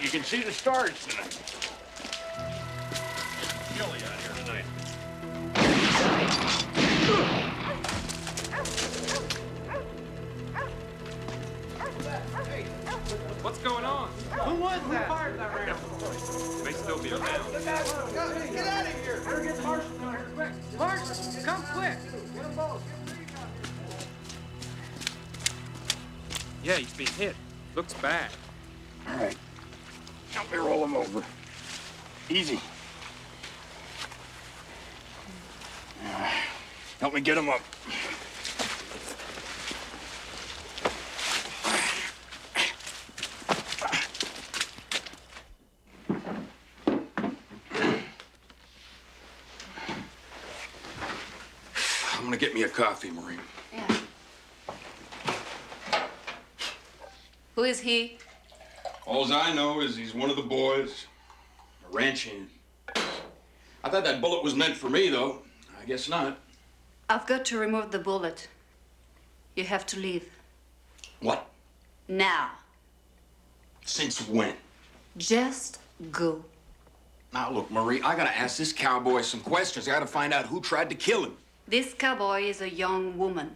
You can see the stars tonight. It's chilly out here tonight. What's going on? Who was that? Who fired that round? May still be around. Get out of here! Better get Marshal down here quick. Marshal, come quick. Get them both. Yeah, he's been hit. Looks bad. All right. Help me roll him over. Easy. Help me get him up. I'm gonna get me a coffee, Maureen. Yeah. Who is he? All I know is he's one of the boys, a ranch hand. I thought that bullet was meant for me, though. I guess not. I've got to remove the bullet. You have to leave. What? Now. Since when? Just go. Now, look, Marie, I gotta ask this cowboy some questions. I gotta find out who tried to kill him. This cowboy is a young woman.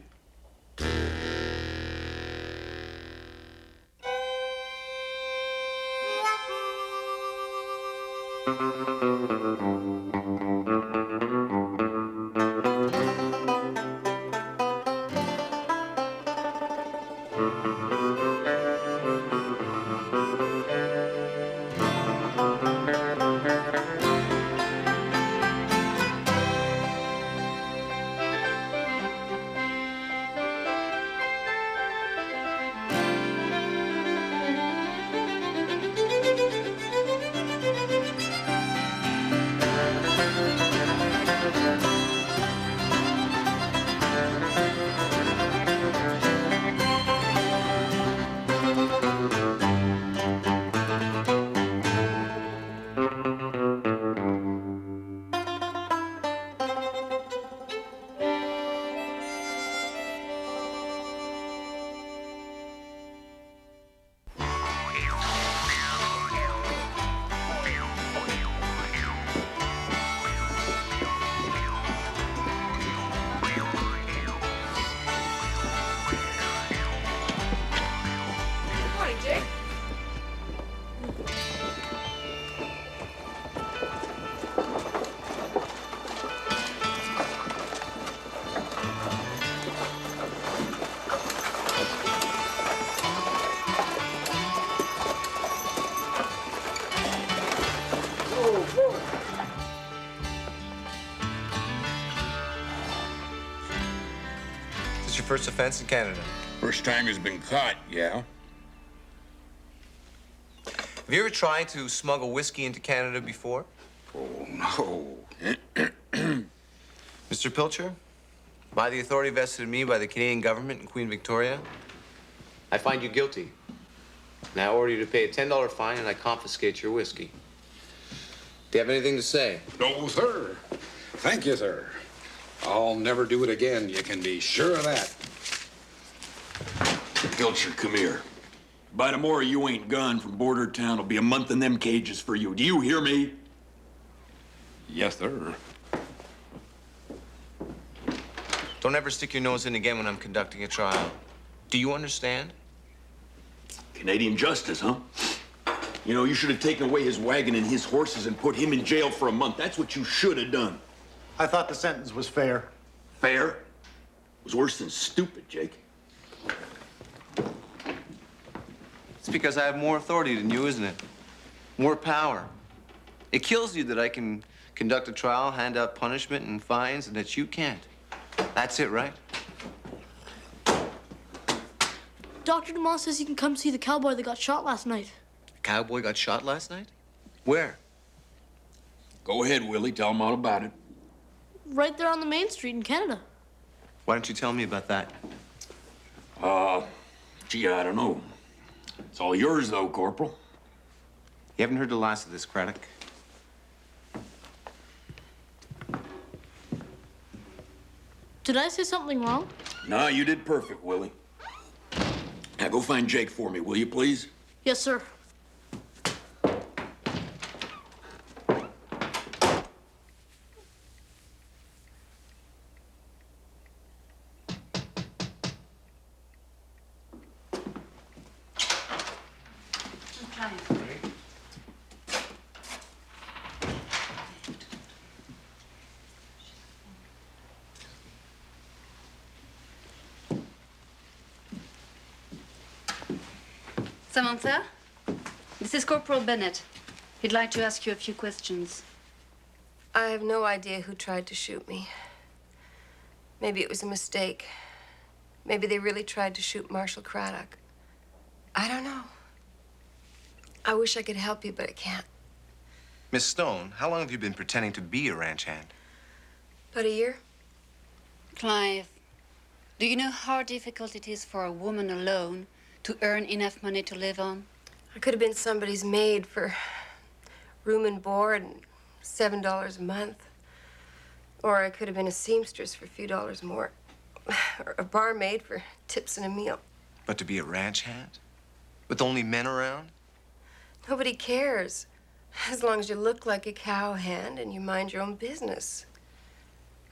This your first offense in Canada? First time he's been caught, yeah. Have you ever tried to smuggle whiskey into Canada before? Oh, no. Mr. Pilcher, by the authority vested in me by the Canadian government and Queen Victoria, I find you guilty. And I order you to pay a $10 fine and I confiscate your whiskey. Do you have anything to say? No, sir. Thank you, sir. I'll never do it again. You can be sure of that. Pilcher, come here. By tomorrow, you ain't gone from Bordertown. It'll be a month in them cages for you. Do you hear me? Yes, sir. Don't ever stick your nose in again when I'm conducting a trial. Do you understand? Canadian justice, huh? You know, you should have taken away his wagon and his horses and put him in jail for a month. That's what you should have done. I thought the sentence was fair. Fair? It was worse than stupid, Jake. It's because I have more authority than you, isn't it? More power. It kills you that I can conduct a trial, hand out punishment and fines, and that you can't. That's it, right? Dr. Dumont says you can come see the cowboy that got shot last night. The cowboy got shot last night? Where? Go ahead, Willie. Tell him all about it. Right there on the main street in Canada. Why don't you tell me about that? Gee, I don't know. It's all yours, though, Corporal. You haven't heard the last of this, Craddock. Did I say something wrong? No, you did perfect, Willie. Now, go find Jake for me, will you, please? Yes, sir. Clive. Samantha, this is Corporal Bennett. He'd like to ask you a few questions. I have no idea who tried to shoot me. Maybe it was a mistake. Maybe they really tried to shoot Marshal Craddock. I don't know. I wish I could help you, but I can't. Miss Stone, how long have you been pretending to be a ranch hand? About a year? Clive, do you know how difficult it is for a woman alone to earn enough money to live on? I could have been somebody's maid for room and board and $7 a month. Or I could have been a seamstress for a few dollars more. Or a barmaid for tips and a meal. But to be a ranch hand? With only men around? Nobody cares. As long as you look like a cowhand and you mind your own business.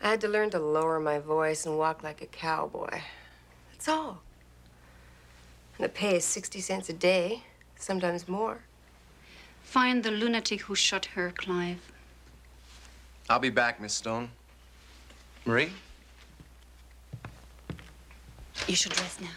I had to learn to lower my voice and walk like a cowboy. That's all. And the pay is 60 cents a day, sometimes more. Find the lunatic who shot her, Clive. I'll be back, Miss Stone. Marie? You should dress now.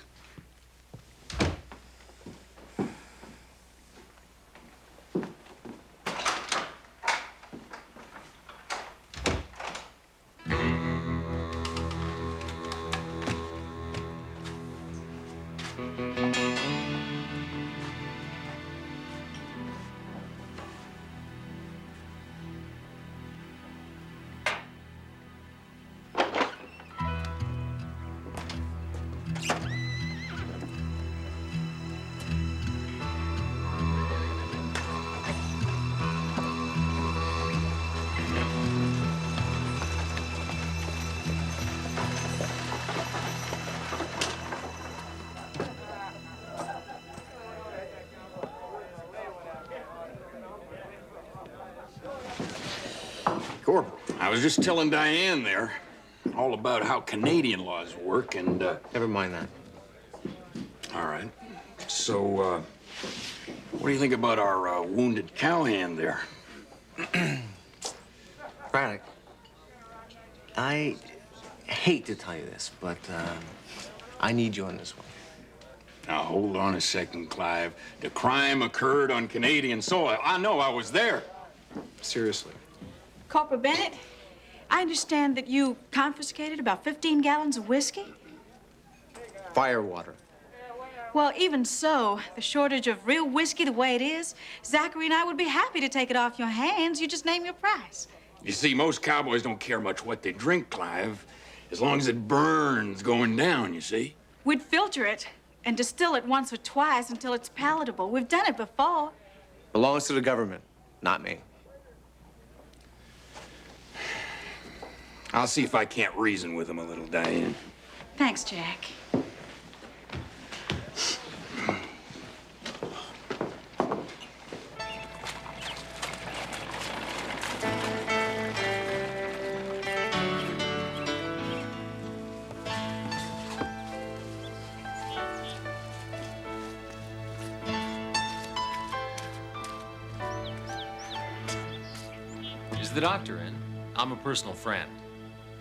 Corporal, I was just telling Diane there all about how Canadian laws work, and, Never mind that. all right. So, what do you think about our wounded cowhand there? Craddock, I hate to tell you this, but I need you on this one. Now, hold on a second, Clive. The crime occurred on Canadian soil. I know, I was there. Seriously. Corporal Bennett, I understand that you confiscated about 15 gallons of whiskey? Firewater. Well, even so, the shortage of real whiskey the way it is, Zachary and I would be happy to take it off your hands. You just name your price. You see, most cowboys don't care much what they drink, Clive, as long as it burns going down, you see? We'd filter it and distill it once or twice until it's palatable. We've done it before. Belongs to the government, not me. I'll see if I can't reason with him a little, Diane. Thanks, Jack. Is the doctor in? I'm a personal friend.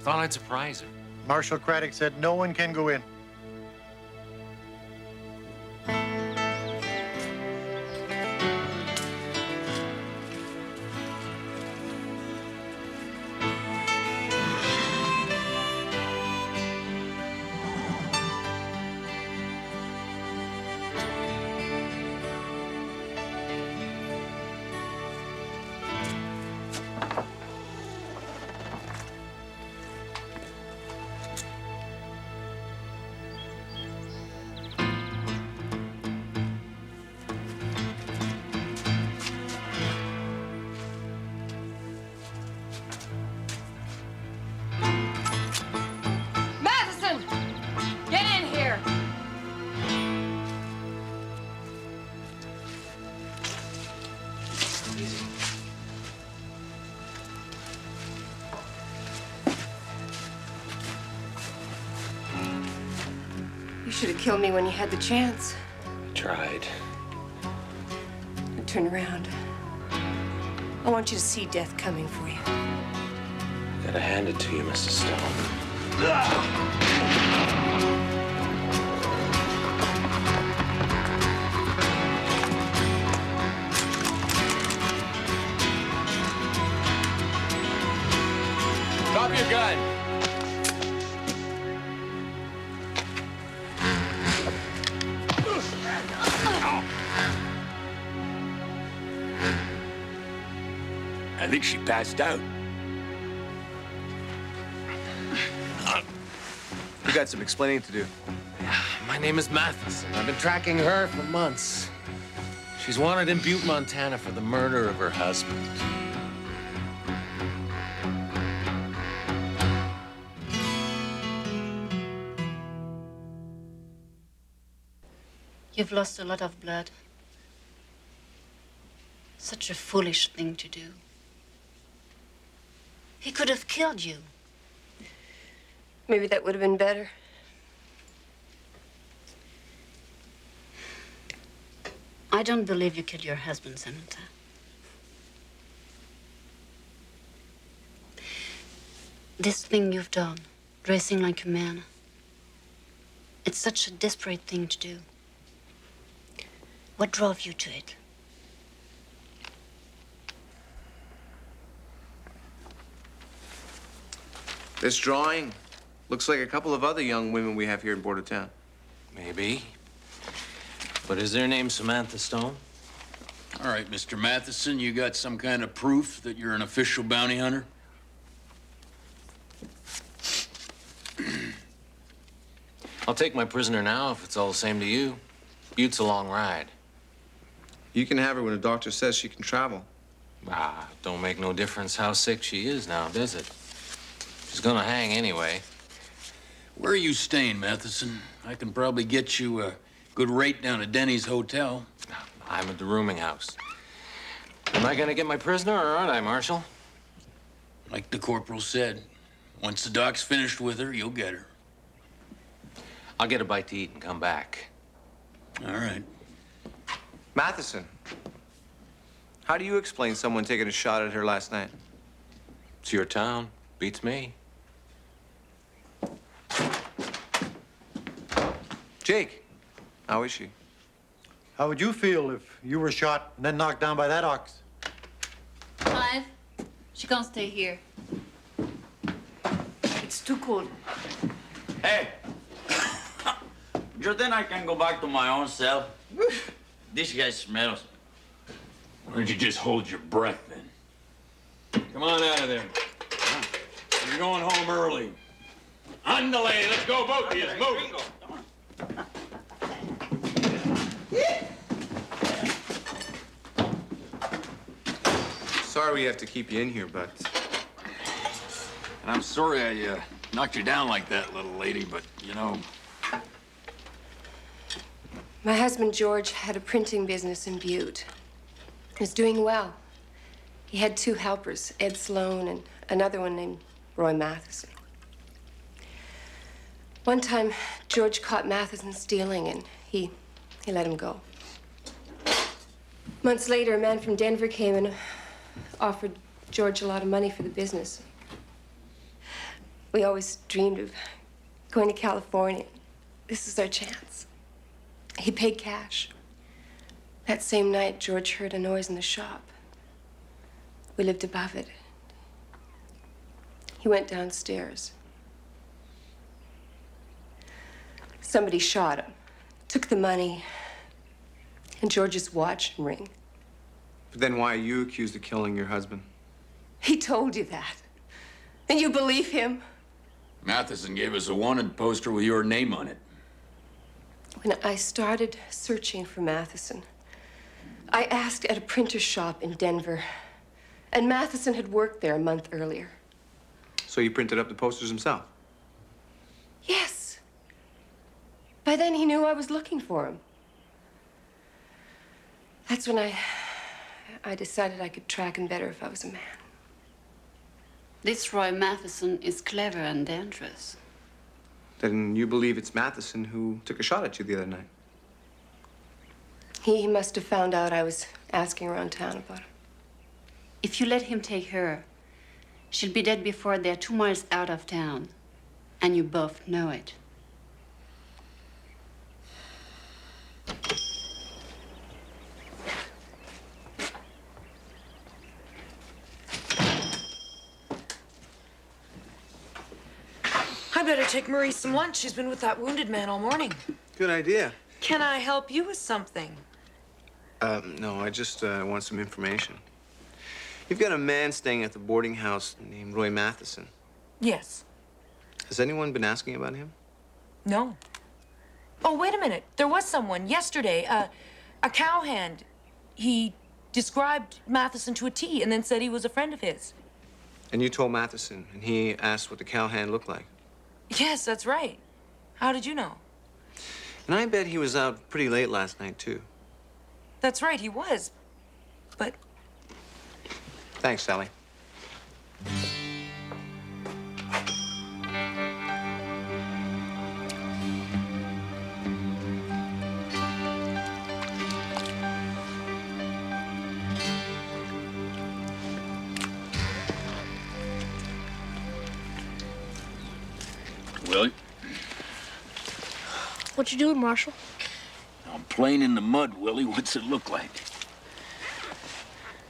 Thought I'd surprise her. Marshal Craddock said no one can go in. You should have killed me when you had the chance. I tried. turn around. I want you to see death coming for you. Gotta hand it to you, Mr. Stone. Drop your gun. I think she passed out. We got some explaining to do. My name is Matheson. I've been tracking her for months. She's wanted in Butte, Montana for the murder of her husband. You've lost a lot of blood. Such a foolish thing to do. He could have killed you. Maybe that would have been better. I don't believe you killed your husband, Samantha. This thing you've done, dressing like a man, it's such a desperate thing to do. What drove you to it? This drawing looks like a couple of other young women we have here in Bordertown. Maybe. But is their name Samantha Stone? All right, Mr. Matheson, you got some kind of proof that you're an official bounty hunter? I'll take my prisoner now if it's all the same to you. Butte's a long ride. You can have her when the doctor says she can travel. Ah, don't make no difference how sick she is now, does it? She's gonna hang anyway. Where are you staying, Matheson? I can probably get you a good rate down at Denny's hotel. I'm at the rooming house. Am I gonna get my prisoner or aren't I, Marshal? Like the corporal said, once the doc's finished with her, you'll get her. I'll get a bite to eat and come back. All right. Matheson, how do you explain someone taking a shot at her last night? It's your town. Beats me. Jake, how is she? How would you feel if you were shot and then knocked down by that ox? Clive, she can't stay here. It's too cold. Hey! You think I can go back to my own cell? This guy smells. Why don't you just hold your breath, then? Come on out of there. You're going home early. Andale, let's go, both of you. Move. Sorry we have to keep you in here, but... And I'm sorry I knocked you down like that, little lady, but, you know... My husband, George, had a printing business in Butte. He was doing well. He had 2 helpers, Ed Sloan and another one named Roy Matheson. One time, George caught Matheson stealing, and he let him go. Months later, a man from Denver came and offered George a lot of money for the business. We always dreamed of going to California. This is our chance. He paid cash. That same night, George heard a noise in the shop. We lived above it. He went downstairs. Somebody shot him, took the money, and George's watch and ring. But then why are you accused of killing your husband? He told you that. And you believe him? Matheson gave us a wanted poster with your name on it. When I started searching for Matheson, I asked at a printer's shop in Denver, and Matheson had worked there a month earlier. So he printed up the posters himself? Yes. By then, he knew I was looking for him. That's when I decided I could track him better if I was a man. This Roy Matheson is clever and dangerous. Then you believe it's Matheson who took a shot at you the other night? He must have found out I was asking around town about her. If you let him take her, she'll be dead before they're 2 miles out of town. And you both know it. I better take Marie some lunch. She's been with that wounded man all morning. Good idea. Can I help you with something? No, I just want some information. You've got a man staying at the boarding house named Roy Matheson. Yes. Has anyone been asking about him? No. Oh, wait a minute. There was someone yesterday, a cowhand. He described Matheson to a T and then said he was a friend of his. And you told Matheson, and he asked what the cowhand looked like. Yes, that's right. How did you know? And I bet he was out pretty late last night, too. That's right, he was. But... Thanks, Sally. Willie? What you doing, Marshal? I'm playing in the mud, Willie. What's it look like?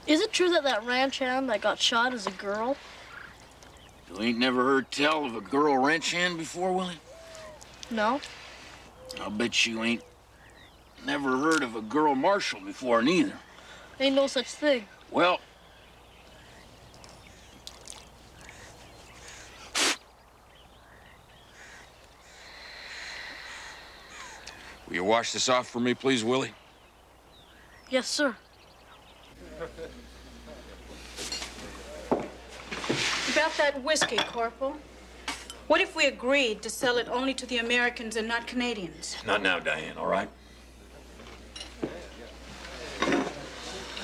Is it true that that ranch hand that got shot is a girl? You ain't never heard tell of a girl ranch hand before, Willie? No. I'll bet you ain't never heard of a girl marshal before, neither. Ain't no such thing. Well, will you wash this off for me, please, Willie? Yes, sir. About that whiskey, Corporal. What if we agreed to sell it only to the Americans and not Canadians? Not now, Diane, all right?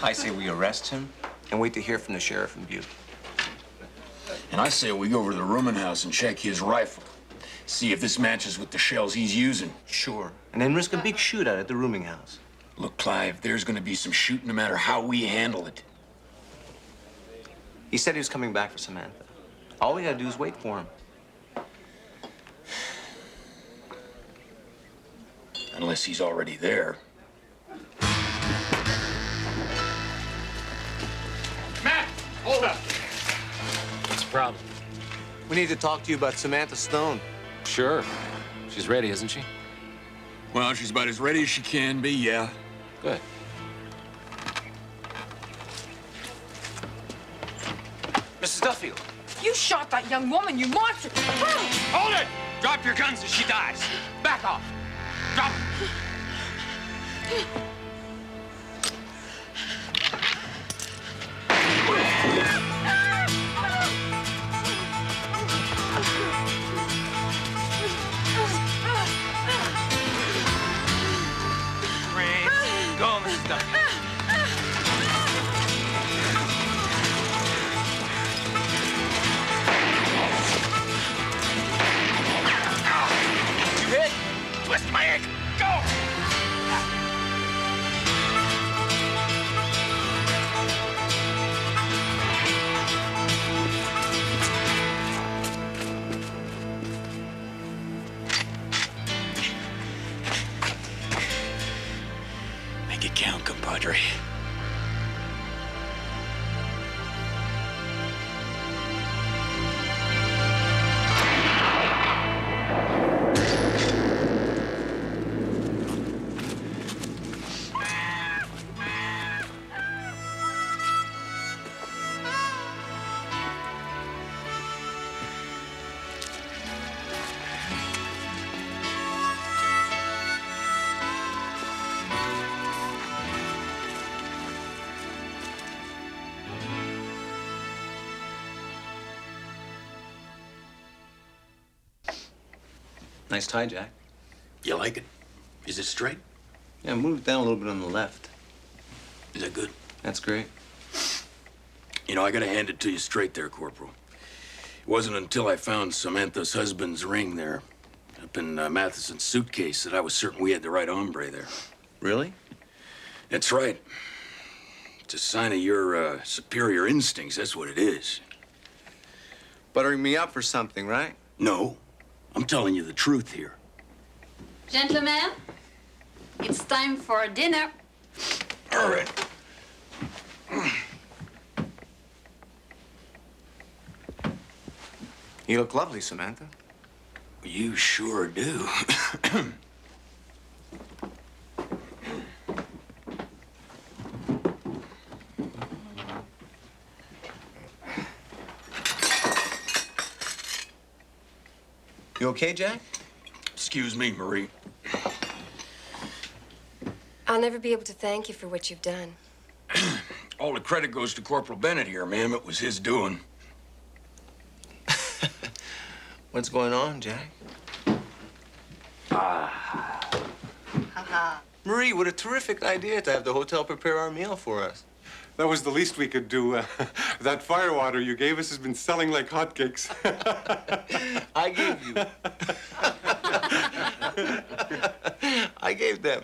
I say we arrest him and wait to hear from the sheriff in Butte. And I say we go over to the rooming house and check his rifle. See if this matches with the shells he's using. Sure. And then risk a big shootout at the rooming house. Look, Clive, there's gonna be some shooting no matter how we handle it. He said he was coming back for Samantha. All we gotta do is wait for him. Unless he's already there. Matt, hold up. What's the problem? We need to talk to you about Samantha Stone. Sure. She's ready, isn't she? Well, she's about as ready as she can be, yeah. Good. Mrs. Duffield. You shot that young woman, you monster! Hold it! Drop your guns or she dies. Back off. Drop it. Go, Mrs. Duffield. You hit? Twist my ankle. Go! Make it count, compadre. Nice tie, Jack. You like it? Is it straight? Yeah, move it down a little bit on the left. Is that good? That's great. You know, I gotta hand it to you straight there, Corporal. It wasn't until I found Samantha's husband's ring there, up in Matheson's suitcase, that I was certain we had the right hombre there. Really? That's right. It's a sign of your superior instincts, that's what it is. Buttering me up for something, right? No, I'm telling you the truth here. Gentlemen, it's time for dinner. All right. You look lovely, Samantha. You sure do. You okay, Jack? Excuse me, Marie. I'll never be able to thank you for what you've done. All the credit goes to Corporal Bennett here, ma'am. It was his doing. What's going on, Jack? Marie, what a terrific idea to have the hotel prepare our meal for us. That was the least we could do. That firewater you gave us has been selling like hotcakes. I gave you. I gave them.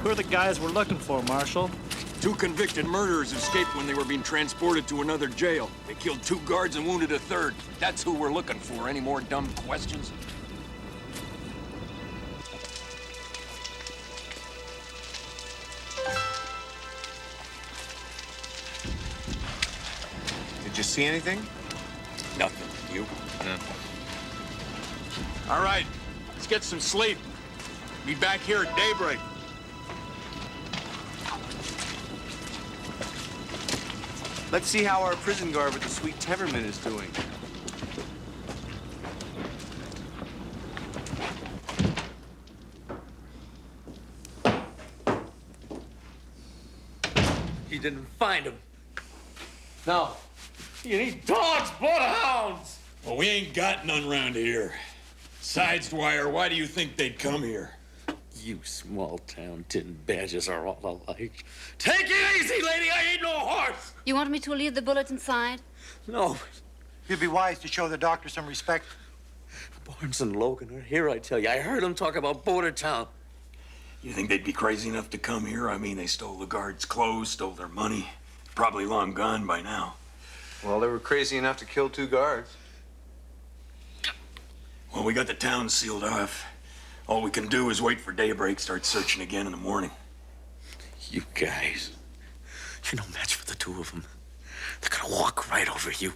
Who are the guys we're looking for, Marshal? 2 convicted murderers escaped when they were being transported to another jail. They killed 2 guards and wounded a 3rd. That's who we're looking for. Any more dumb questions? Did you see anything? Nothing. You? No. All right. Let's get some sleep. Be back here at daybreak. Let's see how our prison guard with the sweet temperament is doing. You didn't find him. No. You need dogs, bloodhounds. Well, we ain't got none around here. Besides, Dwyer, why do you think they'd come here? You small-town tin badgers are all alike. Take it easy, lady. I ain't no horse. You want me to leave the bullet inside? No. You'd be wise to show the doctor some respect. Barnes and Logan are here, I tell you. I heard them talk about Bordertown. You think they'd be crazy enough to come here? I mean, they stole the guards' clothes, stole their money. Probably long gone by now. Well, they were crazy enough to kill 2 guards. Well, we got the town sealed off. All we can do is wait for daybreak, start searching again in the morning. You guys, you're no match for the 2 of them. They're gonna walk right over you.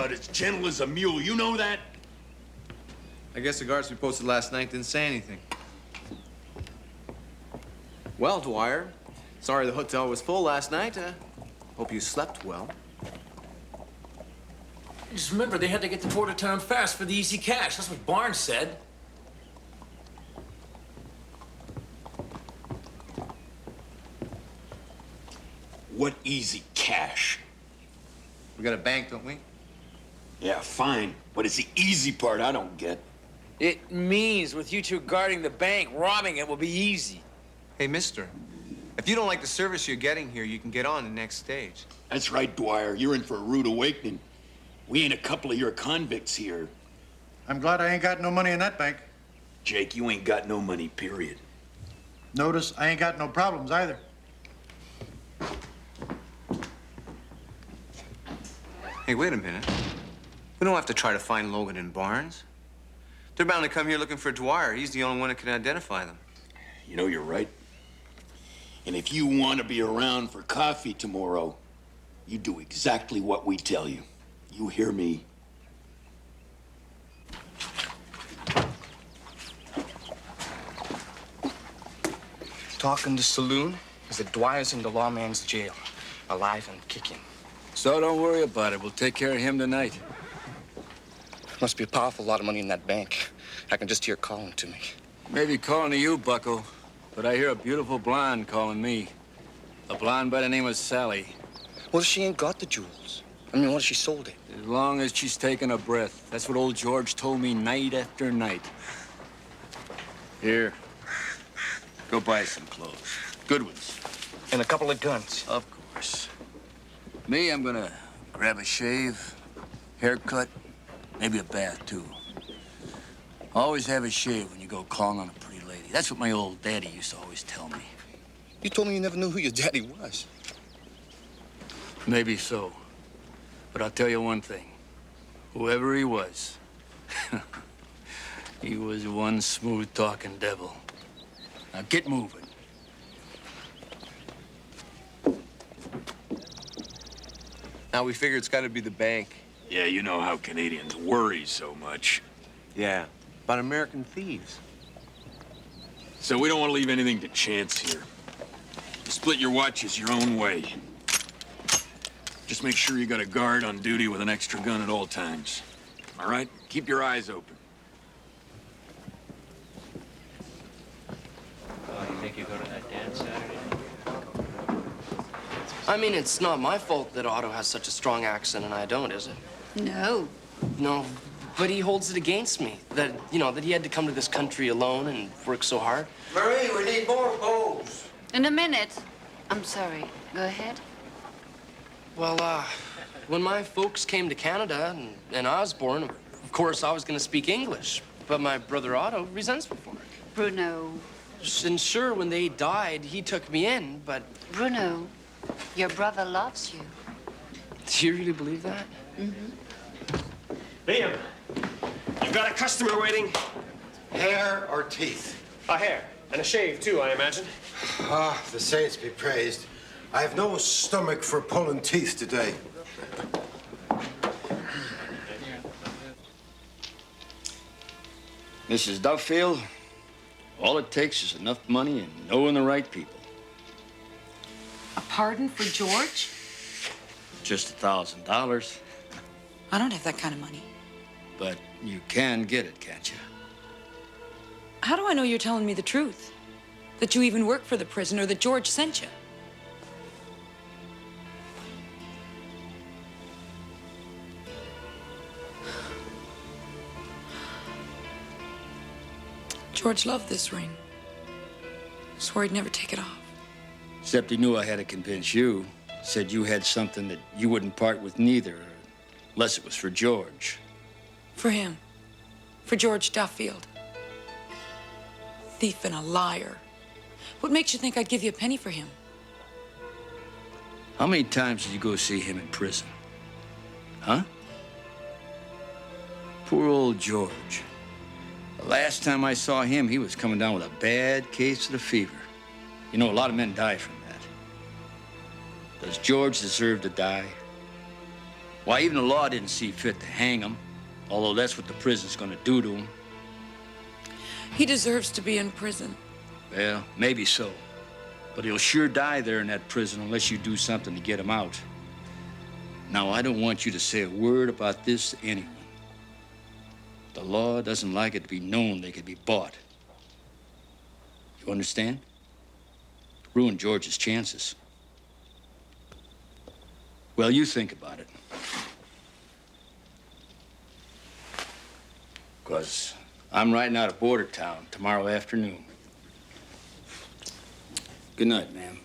about as gentle as a mule. You know that? I guess the guards we posted last night didn't say anything. Well, Dwyer, sorry the hotel was full last night. Hope you slept well. Just remember, they had to get to Bordertown fast for the easy cash. That's what Barnes said. What easy cash? We got a bank, don't we? Yeah, fine. But it's the easy part I don't get. It means with you two guarding the bank, robbing it will be easy. Hey, mister, if you don't like the service you're getting here, you can get on the next stage. That's right, Dwyer. You're in for a rude awakening. We ain't a couple of your convicts here. I'm glad I ain't got no money in that bank. Jake, you ain't got no money, period. Notice I ain't got no problems either. Hey, wait a minute. We don't have to try to find Logan and Barnes. They're bound to come here looking for Dwyer. He's the only one that can identify them. You know, you're right. And if you want to be around for coffee tomorrow, you do exactly what we tell you. You hear me? Talk in the saloon is that Dwyer's in the lawman's jail, alive and kicking. So don't worry about it. We'll take care of him tonight. Must be a powerful lot of money in that bank. I can just hear it calling to me. Maybe calling to you, bucko, but I hear a beautiful blonde calling me. A blonde by the name of Sally. Well, she ain't got the jewels. I mean, what if she sold it? As long as she's taking a breath. That's what old George told me night after night. Here. Go buy some clothes. Good ones. And a couple of guns. Of course. Me, I'm gonna grab a shave, haircut, maybe a bath, too. Always have a shave when you go calling on a pretty lady. That's what my old daddy used to always tell me. You told me you never knew who your daddy was. Maybe so. But I'll tell you one thing. Whoever he was, he was one smooth-talking devil. Now get moving. Now we figure it's got to be the bank. Yeah, you know how Canadians worry so much. Yeah, about American thieves. So we don't want to leave anything to chance here. Split your watches your own way. Just make sure you got a guard on duty with an extra gun at all times. All right? Keep your eyes open. You think you go to that dance Saturday? I mean, it's not my fault that Otto has such a strong accent and I don't, is it? No. No, but he holds it against me. That, you know, that he had to come to this country alone and work so hard. Marie, we need more bows. In a minute. I'm sorry. Go ahead. Well, when my folks came to Canada and I was born, of course, I was going to speak English. But my brother Otto resents me for it. Bruno. And sure, when they died, he took me in, but... Bruno, your brother loves you. Do you really believe that? Mm-hmm. Liam, you've got a customer waiting. Hair or teeth? A hair. And a shave, too, I imagine. Ah, the saints be praised. I have no stomach for pulling teeth today. Mrs. Duffield, all it takes is enough money and knowing the right people. A pardon for George? Just $1,000. I don't have that kind of money. But you can get it, can't you? How do I know you're telling me the truth? That you even work for the prison or that George sent you? George loved this ring. Swore he'd never take it off. Except he knew I had to convince you. Said you had something that you wouldn't part with neither, unless it was for George. For him. For George Duffield. Thief and a liar. What makes you think I'd give you a penny for him? How many times did you go see him in prison? Huh? Poor old George. The last time I saw him, he was coming down with a bad case of the fever. You know, a lot of men die from that. Does George deserve to die? Why, even the law didn't see fit to hang him, although that's what the prison's gonna do to him. He deserves to be in prison. Well, maybe so. But he'll sure die there in that prison unless you do something to get him out. Now, I don't want you to say a word about this to anyone. The law doesn't like it to be known they could be bought. You understand? Ruin George's chances. Well, you think about it. 'Cause I'm riding out of Bordertown tomorrow afternoon. Good night, ma'am.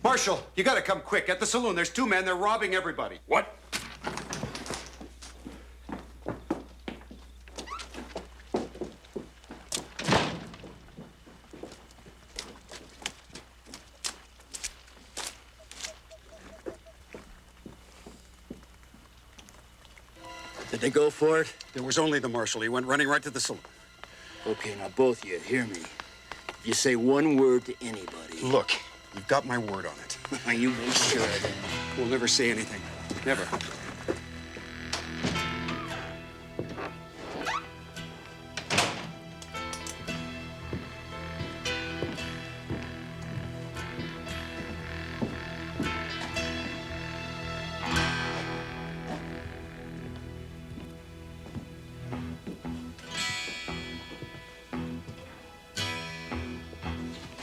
Marshal, you gotta come quick. At the saloon, there's 2 men. They're robbing everybody. What? Did they go for it? There was only the marshal. He went running right to the saloon. Okay, now both of you, hear me. If you say one word to anybody... Look, you've got my word on it. You make sure of it. We'll never say anything. Never.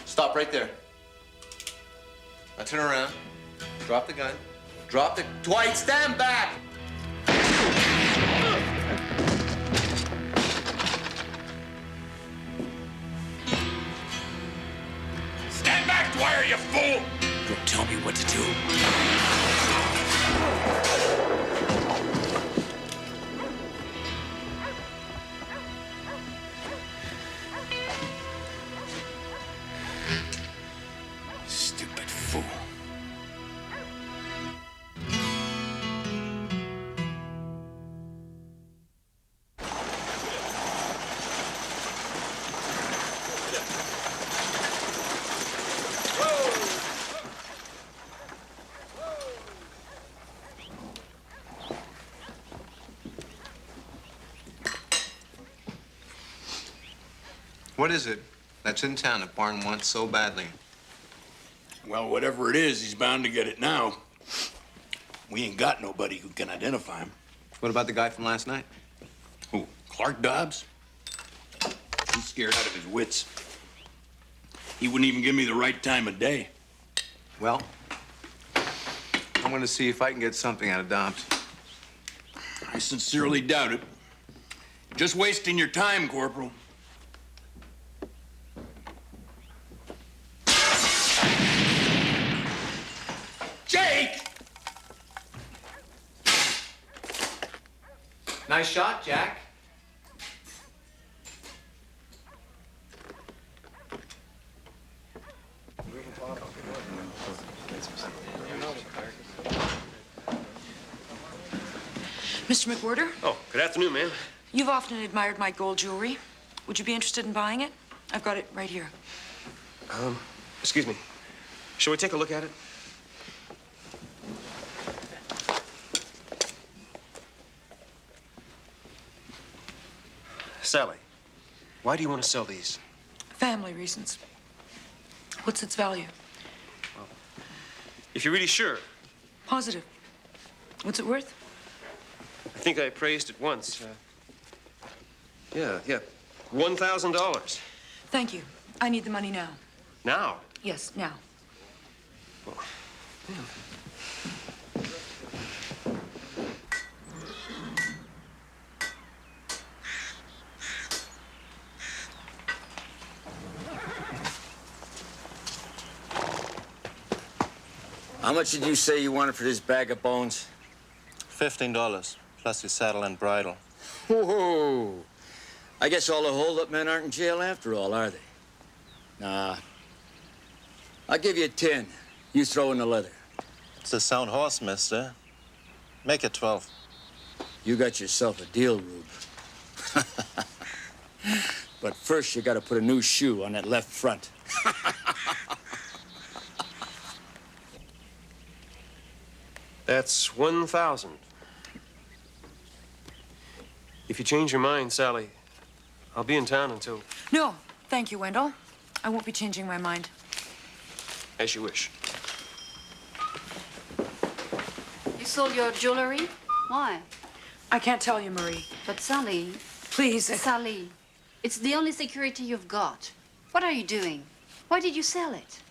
Stop right there. Now turn around. Drop the gun. Drop the... Dwight, stand back! Stand back, Dwyer, you fool! Don't tell me what to do. Stupid fool. What is it that's in town that Barn wants so badly? Well, whatever it is, he's bound to get it now. We ain't got nobody who can identify him. What about the guy from last night? Who, Clark Dobbs? He's scared out of his wits. He wouldn't even give me the right time of day. Well, I'm gonna see if I can get something out of Dobbs. I sincerely doubt it. Just wasting your time, Corporal. Jake! Nice shot, Jack. Mr. MacWherther, Oh, good afternoon, ma'am. you've often admired my gold jewelry. Would you be interested in buying it? I've got it right here. Excuse me. Shall we take a look at it? Sally, why do you want to sell these? Family reasons. What's its value? If you're really sure. Positive. What's it worth? I think I appraised it once. Yeah. $1,000. Thank you. I need the money now. Now? Yes, now. How much did you say you wanted for this bag of bones? $15, plus your saddle and bridle. Whoa! I guess all the hold-up men aren't in jail after all, are they? Nah. I'll give you 10. You throw in the leather. It's a sound horse, mister. Make it 12. You got yourself a deal, Rube. But first, you gotta put a new shoe on that left front. That's 1,000. If you change your mind, Sally, I'll be in town until... No, thank you, Wendell. I won't be changing my mind. As you wish. You sold your jewelry? Why? I can't tell you, Marie. But Sally... Please. Sally, it's the only security you've got. What are you doing? Why did you sell it?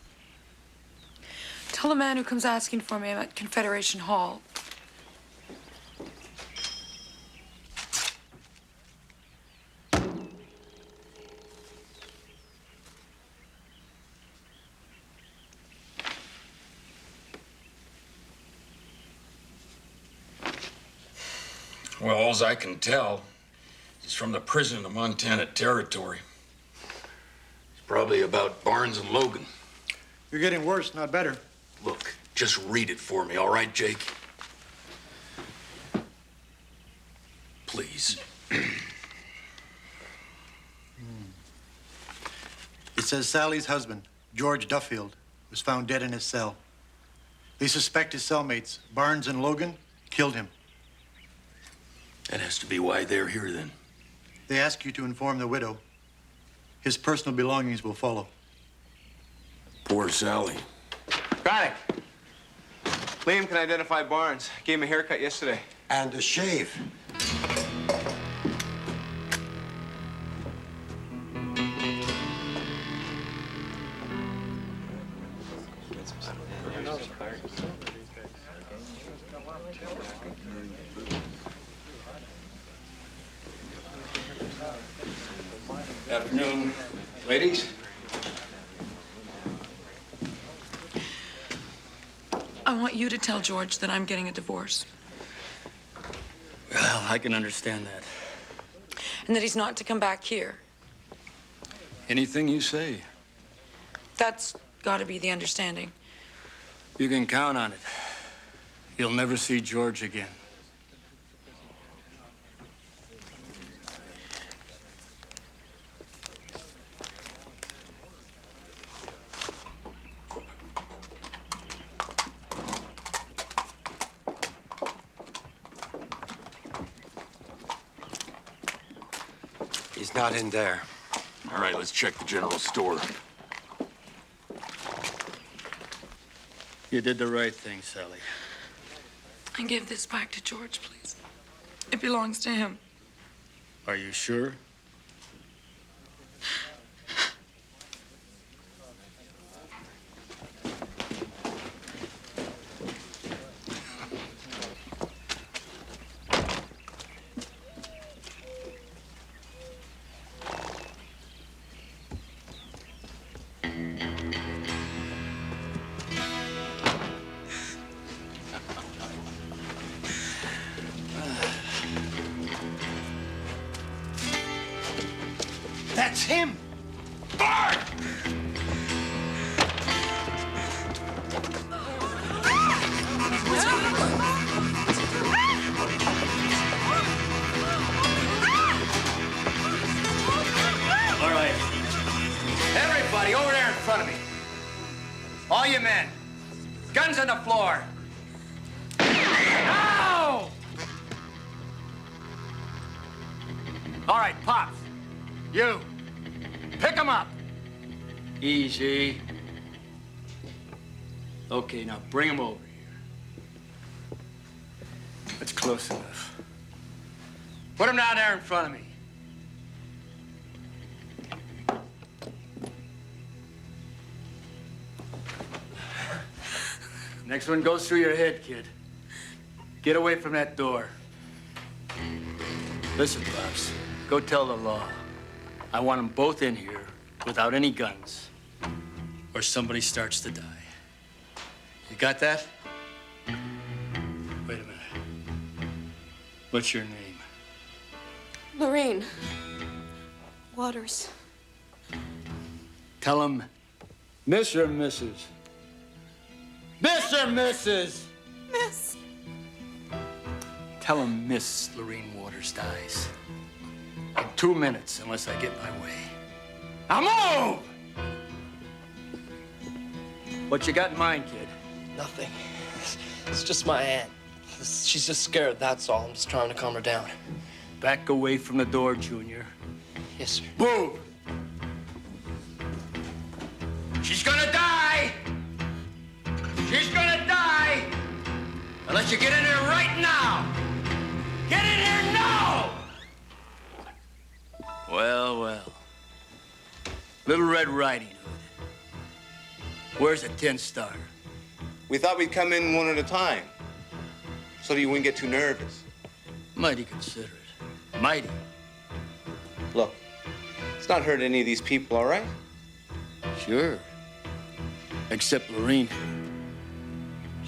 Tell the man who comes asking for me I'm at Confederation Hall. Well, all I can tell is from the prison in the Montana Territory. It's probably about Barnes and Logan. You're getting worse, not better. Look, just read it for me, all right, Jake? Please. It says Sally's husband, George Duffield, was found dead in his cell. They suspect his cellmates, Barnes and Logan, killed him. That has to be why they're here, then. They ask you to inform the widow. His personal belongings will follow. Poor Sally. Craddock. Liam can identify Barnes. Gave him a haircut yesterday. And a shave. Afternoon, ladies. I want you to tell George that I'm getting a divorce. Well, I can understand that. And that he's not to come back here. Anything you say. That's got to be the understanding. You can count on it. You'll never see George again. He's not in there. All right, let's check the general store. You did the right thing, Sally. And give this back to George, please. It belongs to him. Are you sure? That's him! Bart! All right. Everybody over there in front of me. All you men. Guns on the floor. Ow! All right, Pops. You. Pick him up. Easy. Okay, now bring him over here. That's close enough. Put him down there in front of me. Next one goes through your head, kid. Get away from that door. Listen, Pops, go tell the law. I want them both in here without any guns, or somebody starts to die. You got that? Wait a minute. What's your name? Lorraine. Waters. Tell them Miss or Mrs.? Miss or Mrs.? Miss. Tell them Miss Lorraine Waters dies. In 2 minutes, unless I get my way. Now move! What you got in mind, kid? Nothing. It's just my aunt. She's just scared, that's all. I'm just trying to calm her down. Back away from the door, Junior. Yes, sir. Move! She's gonna die! She's gonna die! Unless you get in there right now! Get in here now! Well, well. Little Red Riding Hood. Where's the 10-star? We thought we'd come in one at a time, so that you wouldn't get too nervous. Mighty considerate. Mighty. Look, it's not hurt any of these people, all right? Sure. Except Lorene.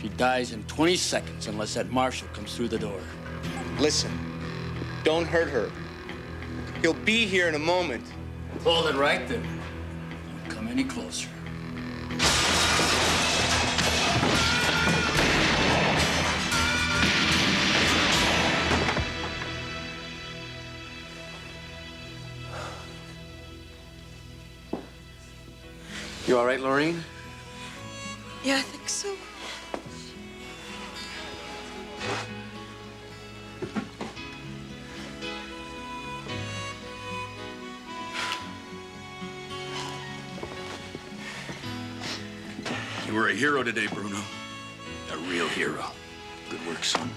She dies in 20 seconds unless that Marshal comes through the door. Listen, don't hurt her. He'll be here in a moment. Hold it right there. Don't come any closer. You all right, Lorene? Yeah, I think so. You were a hero today, Bruno. A real hero. Good work, son.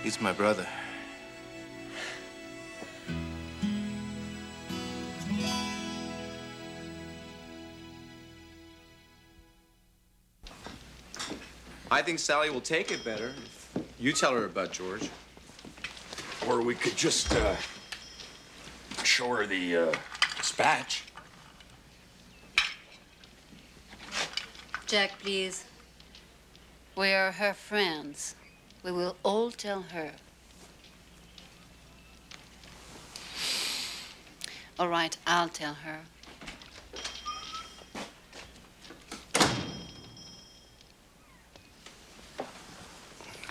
He's my brother. I think Sally will take it better if you tell her about George. Or we could just, show her the, dispatch. Jack, please. We are her friends. We will all tell her. All right, I'll tell her.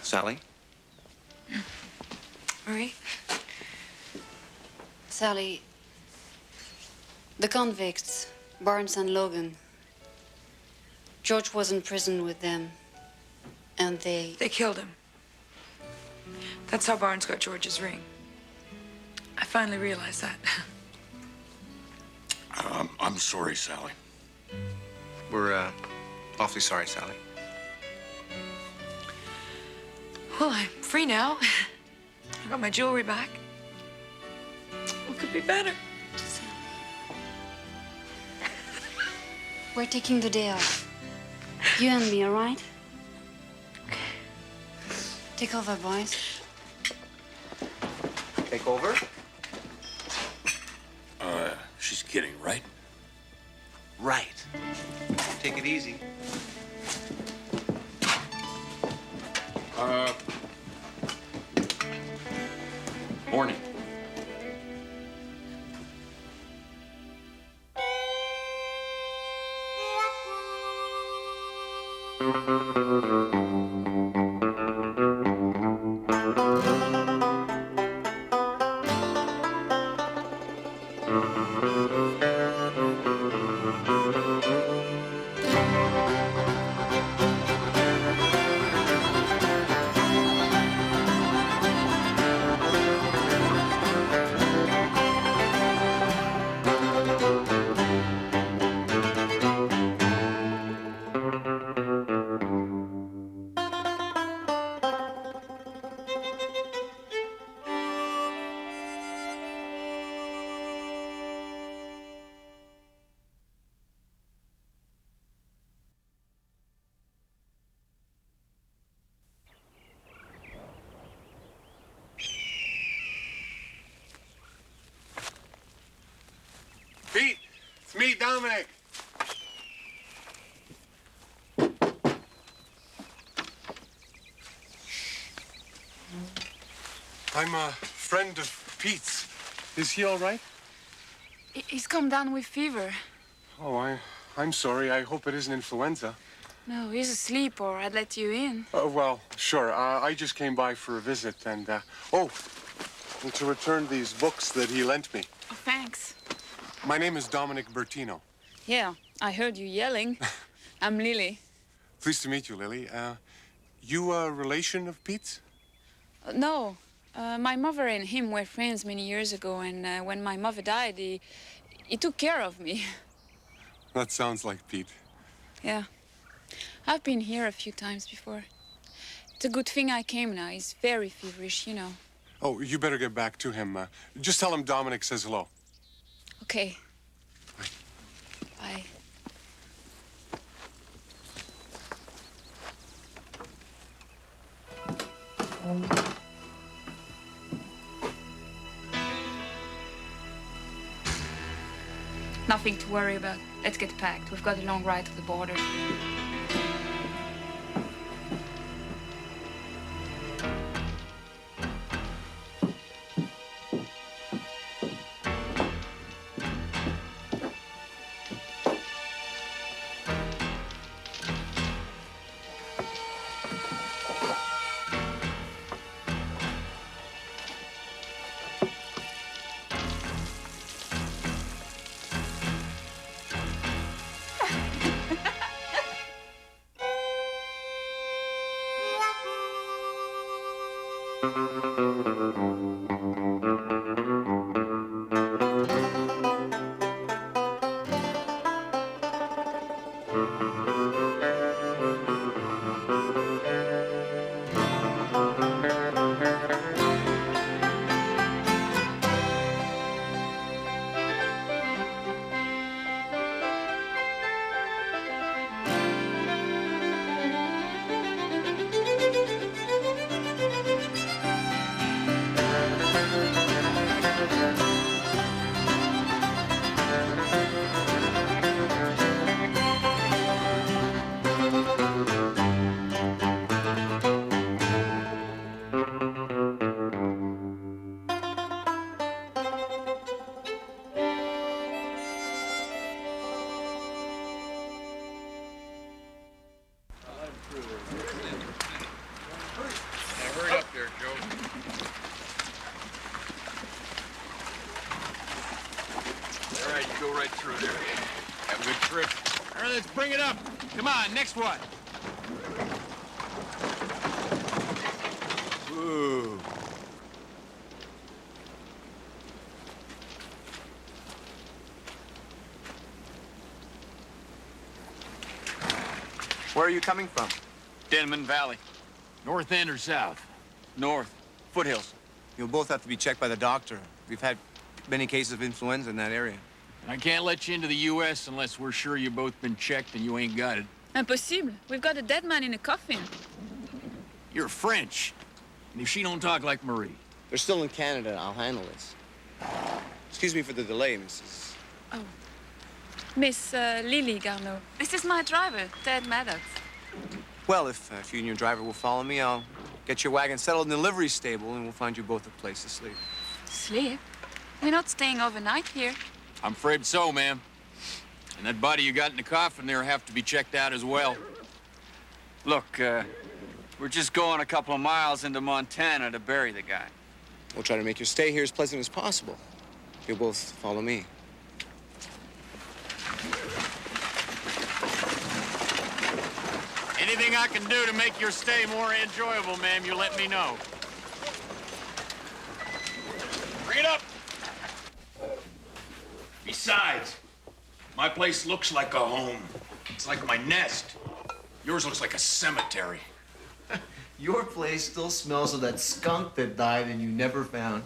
Sally? Marie? Sally, the convicts, Barnes and Logan, George was in prison with them, and they killed him. That's how Barnes got George's ring. I finally realized that. I'm sorry, Sally. We're, awfully sorry, Sally. Well, I'm free now. I got my jewelry back. What could be better? We're taking the day off. You and me, all right? Take over, boys. Take over? She's kidding, right? Right. Take it easy. Morning. Pete, it's me, Dominic. I'm a friend of Pete's. Is he all right? He's come down with fever. Oh, I'm sorry. I hope it isn't influenza. No, he's asleep, or I'd let you in. Well, sure. I just came by for a visit, and, and to return these books that he lent me. Oh, thanks. My name is Dominic Bertino. Yeah, I heard you yelling. I'm Lily. Pleased to meet you, Lily. You a relation of Pete's? No. My mother and him were friends many years ago, and when my mother died, he took care of me. That sounds like Pete. Yeah. I've been here a few times before. It's a good thing I came now. He's very feverish, you know. Oh, you better get back to him. Just tell him Dominic says hello. Okay. Bye. Nothing to worry about. Let's get packed. We've got a long ride to the border. Bring it up. Come on, next one. Ooh. Where are you coming from? Denman Valley. North end or south? North. Foothills. You'll both have to be checked by the doctor. We've had many cases of influenza in that area. I can't let you into the U.S. unless we're sure you've both been checked and you ain't got it. Impossible. We've got a dead man in a coffin. You're French. And if she don't talk like Marie. They're still in Canada. I'll handle this. Excuse me for the delay, Mrs. Oh. Miss Lily Garneau. This is my driver, Ted Maddox. Well, if you and your driver will follow me, I'll get your wagon settled in the livery stable and we'll find you both a place to sleep. Sleep? We're not staying overnight here. I'm afraid so, ma'am. And that body you got in the coffin there have to be checked out as well. Look, we're just going a couple of miles into Montana to bury the guy. We'll try to make your stay here as pleasant as possible. You'll both follow me. Anything I can do to make your stay more enjoyable, ma'am, you let me know. Bring it up. Besides, my place looks like a home. It's like my nest. Yours looks like a cemetery. Your place still smells of that skunk that died and you never found.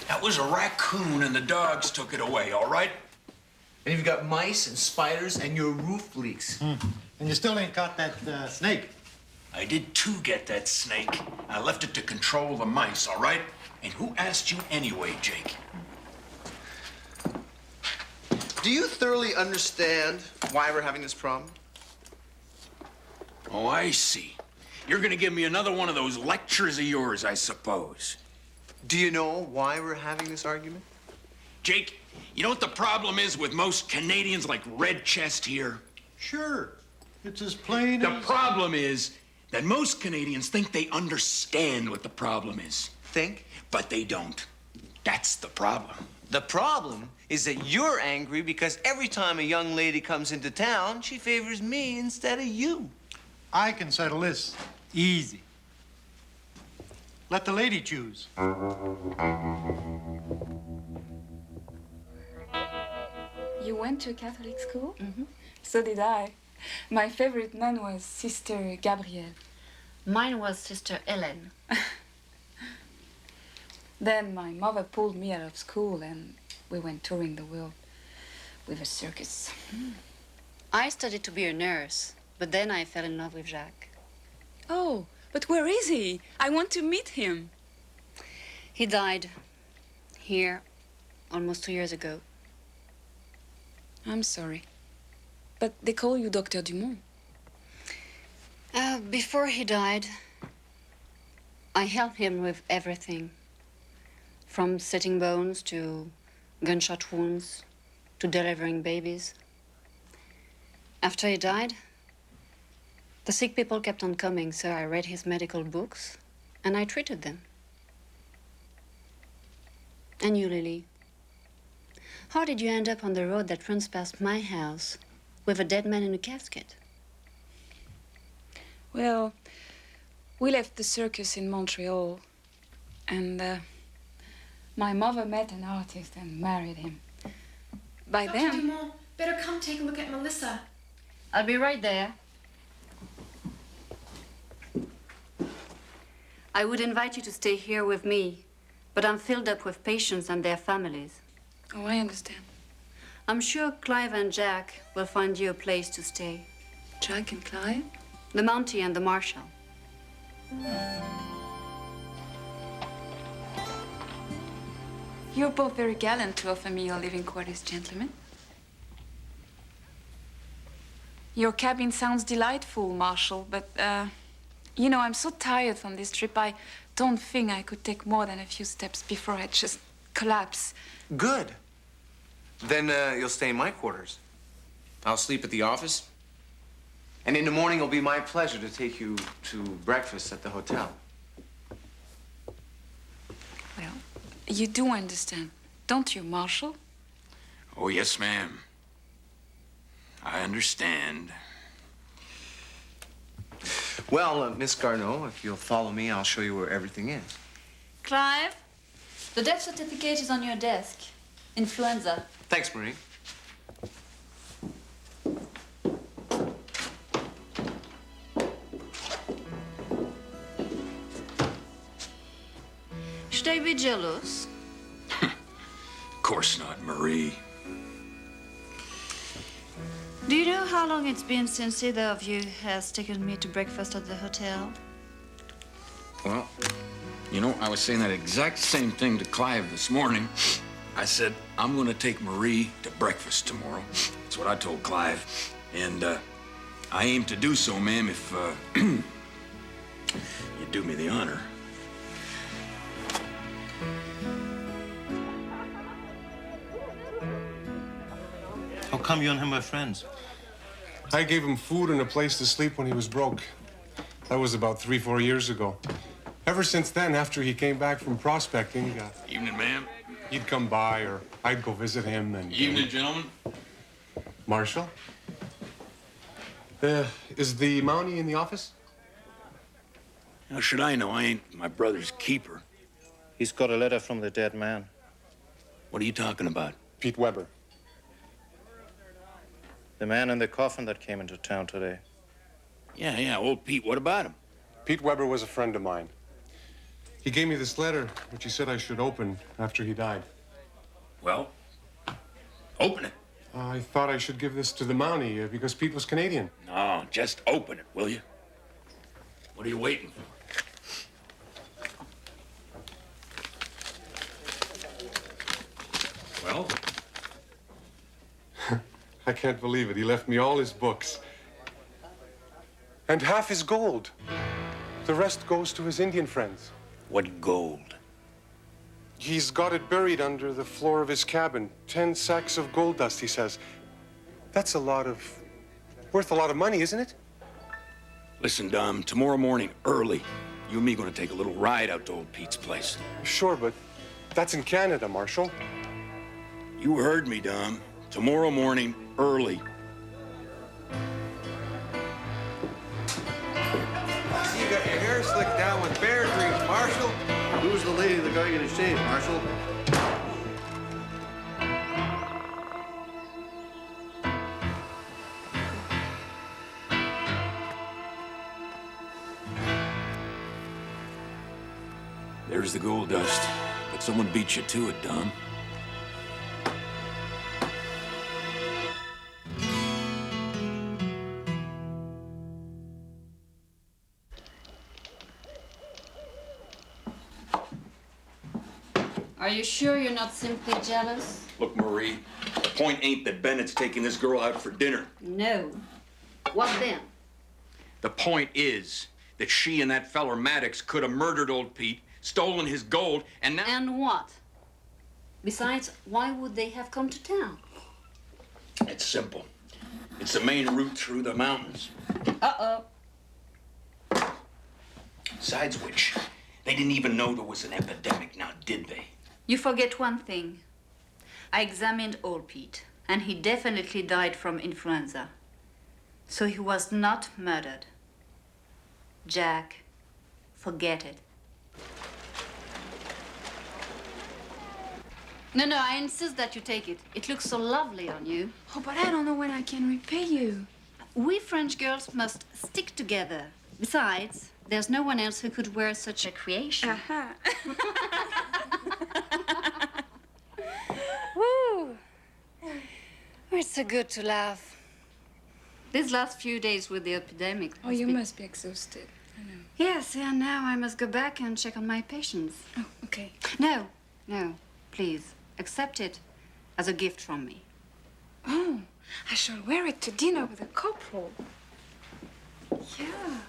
That was a raccoon and the dogs took it away, all right? And you've got mice and spiders and your roof leaks. And you still ain't caught that snake. I did too get that snake. I left it to control the mice, all right? And who asked you anyway, Jake? Do you thoroughly understand why we're having this problem? Oh, I see. You're gonna give me another one of those lectures of yours, I suppose. Do you know why we're having this argument? Jake, you know what the problem is with most Canadians like Red Chest here? Sure. It's as plain The as... problem is that most Canadians think they understand what the problem is. Think? But they don't. That's the problem. The problem is that you're angry because every time a young lady comes into town, she favors me instead of you. I can settle this. Easy. Let the lady choose. You went to a Catholic school? Mm-hmm. So did I. My favorite nun was Sister Gabrielle. Mine was Sister Hélène. Then my mother pulled me out of school and we went touring the world with a circus. I studied to be a nurse, but then I fell in love with Jacques. Oh, but where is he? I want to meet him. He died here almost 2 years ago. I'm sorry. But they call you Dr. Dumont. Before he died, I helped him with everything. From setting bones to gunshot wounds to delivering babies. After he died, the sick people kept on coming, so I read his medical books and I treated them. And you, Lily? How did you end up on the road that runs past my house with a dead man in a casket? Well, we left the circus in Montreal and my mother met an artist and married him. By Dr. then... Dumont, better come take a look at Melissa. I'll be right there. I would invite you to stay here with me, but I'm filled up with patients and their families. Oh, I understand. I'm sure Clive and Jack will find you a place to stay. Jack and Clive? The Mountie and the Marshal. You're both very gallant to offer me your living quarters, gentlemen. Your cabin sounds delightful, Marshal, but, you know, I'm so tired from this trip, I don't think I could take more than a few steps before I just collapse. Good. Then you'll stay in my quarters. I'll sleep at the office. And in the morning, it'll be my pleasure to take you to breakfast at the hotel. Well, you do understand, don't you, Marshal? Oh, yes, ma'am. I understand. Well, Miss Garneau, if you'll follow me, I'll show you where everything is. Clive, the death certificate is on your desk. Influenza. Thanks, Marie. Should I be jealous? Of course not, Marie. Do you know how long it's been since either of you has taken me to breakfast at the hotel? Well, you know, I was saying that exact same thing to Clive this morning. I said, I'm going to take Marie to breakfast tomorrow. That's what I told Clive. And I aim to do so, ma'am, if you do me the honor. How come you and him are friends? I gave him food and a place to sleep when he was broke. That was about 3-4 years ago. Ever since then, after he came back from prospecting... Evening, ma'am. He'd come by, or I'd go visit him, and... Evening, gentlemen. Marshal? Is the Mountie in the office? How should I know? I ain't my brother's keeper. He's got a letter from the dead man. What are you talking about? Pete Weber. The man in the coffin that came into town today. Yeah, old Pete. What about him? Pete Weber was a friend of mine. He gave me this letter, which he said I should open after he died. Well, open it. I thought I should give this to the Mountie because Pete was Canadian. No, just open it, will you? What are you waiting for? Well? I can't believe it. He left me all his books. And half his gold. The rest goes to his Indian friends. What gold? He's got it buried under the floor of his cabin. 10 sacks of gold dust, he says. That's a lot of... Worth a lot of money, isn't it? Listen, Dom, tomorrow morning, early, you and me gonna take a little ride out to old Pete's place. Sure, but that's in Canada, Marshal. You heard me, Dom. Tomorrow morning, early. You got your hair slicked down with bear grease, Marshal. Who's the lady that got you to shave, Marshal? There's the gold dust. But someone beat you to it, Dom. Are you sure you're not simply jealous? Look, Marie, the point ain't that Bennett's taking this girl out for dinner. No. What then? The point is that she and that feller Maddox could have murdered old Pete, stolen his gold, and now... And what? Besides, why would they have come to town? It's simple. It's the main route through the mountains. Uh-oh. Besides which, they didn't even know there was an epidemic now, did they? You forget one thing. I examined old Pete, and he definitely died from influenza. So he was not murdered. Jack, forget it. No, I insist that you take it. It looks so lovely on you. Oh, but I don't know when I can repay you. We French girls must stick together. Besides, there's no one else who could wear such a creation. Uh-huh. Woo! It's so good to laugh. These last few days with the epidemic. Oh, you must be exhausted. I know. Yes, and now I must go back and check on my patients. Oh, okay. No, please. Accept it as a gift from me. Oh, I shall wear it to dinner with the corporal. Yeah.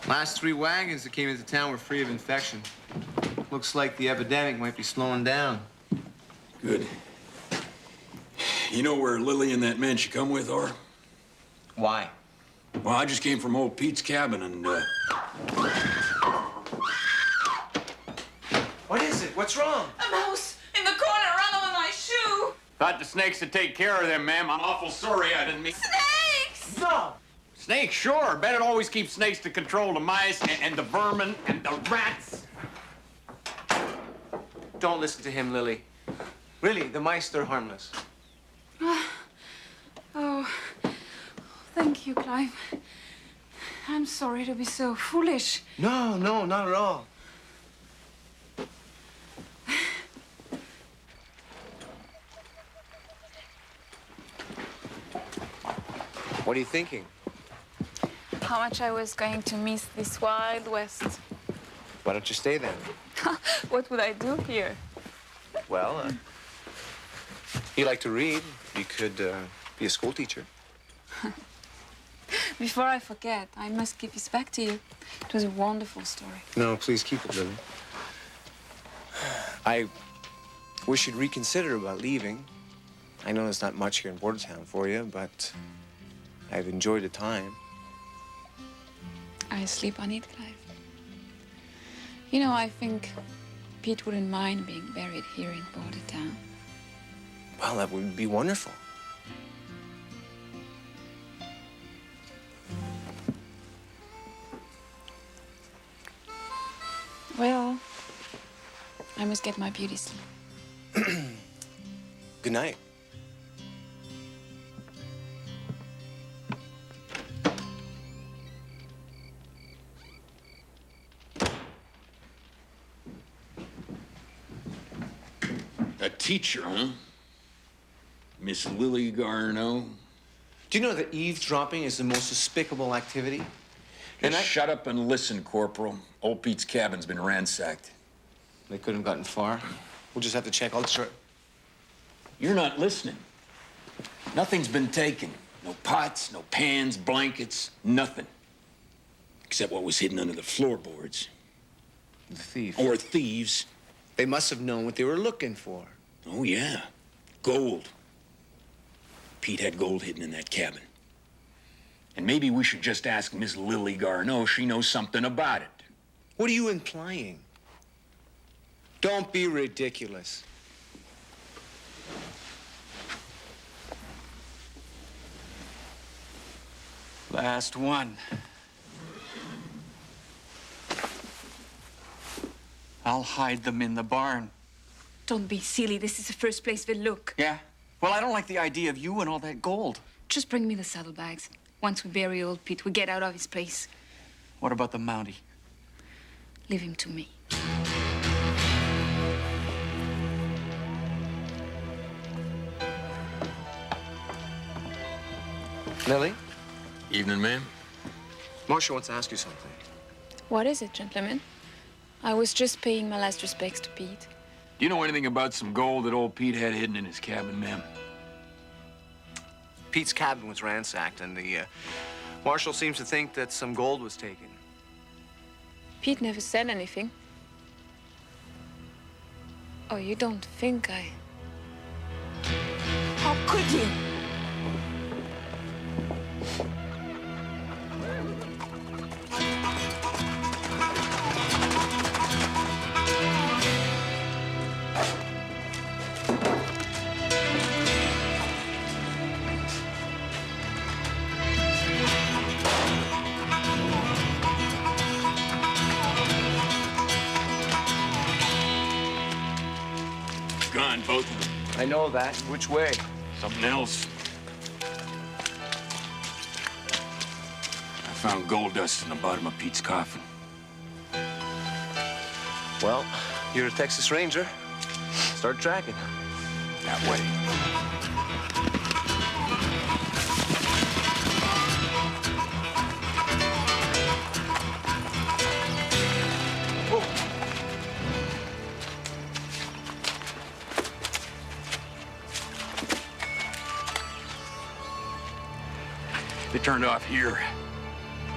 Last 3 wagons that came into town were free of infection. Looks like the epidemic might be slowing down. Good. You know where Lily and that man she come with are? Why? Well, I just came from old Pete's cabin and, What is it? What's wrong? A mouse in the corner ran over my shoe. Thought the snakes would take care of them, ma'am. I'm awful sorry I didn't mean... Snakes! No! Snakes, sure. Bennett always keeps snakes to control the mice and the vermin and the rats. Don't listen to him, Lily. Really, the mice, they're harmless. Oh, thank you, Clive. I'm sorry to be so foolish. No, not at all. What are you thinking? How much I was going to miss this Wild West. Why don't you stay then? What would I do here? Well, you like to read. You could be a school teacher. Before I forget, I must give this back to you. It was a wonderful story. No, please keep it, Lily. I wish you'd reconsider about leaving. I know there's not much here in Bordertown for you, but I've enjoyed the time. I sleep on it, Clive. You know, I think Pete wouldn't mind being buried here in Bordertown. Well, that would be wonderful. Well, I must get my beauty sleep. Good night. A teacher, huh? Miss Lily Garneau? Do you know that eavesdropping is the most despicable activity? Shut up and listen, Corporal. Old Pete's cabin's been ransacked. They couldn't have gotten far. We'll just have to check all the... You're not listening. Nothing's been taken. No pots, no pans, blankets, nothing. Except what was hidden under the floorboards. The thief. Or thieves. They must have known what they were looking for. Oh, yeah. Gold. Pete had gold hidden in that cabin. And maybe we should just ask Miss Lily Garneau if she knows something about it. What are you implying? Don't be ridiculous. Last one. I'll hide them in the barn. Don't be silly. This is the first place we'll look. Yeah? Well, I don't like the idea of you and all that gold. Just bring me the saddlebags. Once we bury old Pete, we get out of his place. What about the Mountie? Leave him to me. Lily? Evening, ma'am. Marshal wants to ask you something. What is it, gentlemen? I was just paying my last respects to Pete. Do you know anything about some gold that old Pete had hidden in his cabin, ma'am? Pete's cabin was ransacked, and the Marshal seems to think that some gold was taken. Pete never said anything. Oh, you don't think I... How could you? Gone, both of them. I know that. Which way? Something else. I found gold dust in the bottom of Pete's coffin. Well, you're a Texas Ranger. Start tracking. That way. They turned off here.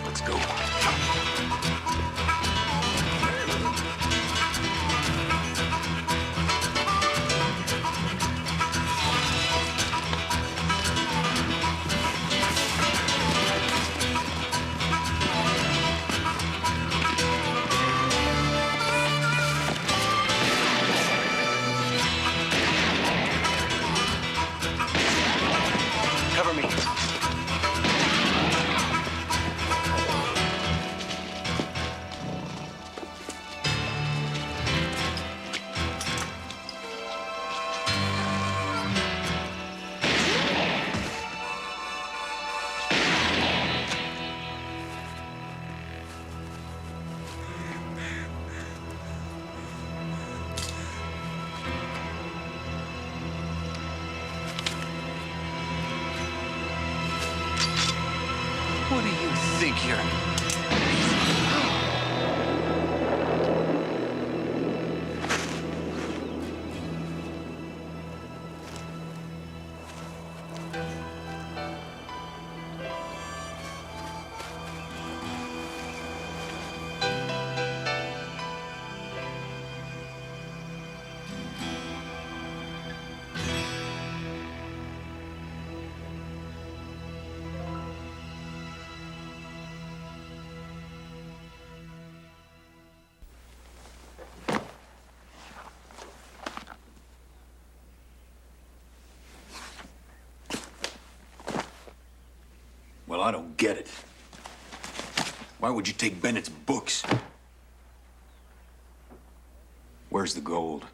Let's go. Cover me. What do you think you're... Well, I don't get it. Why would you take Bennett's books? Where's the gold?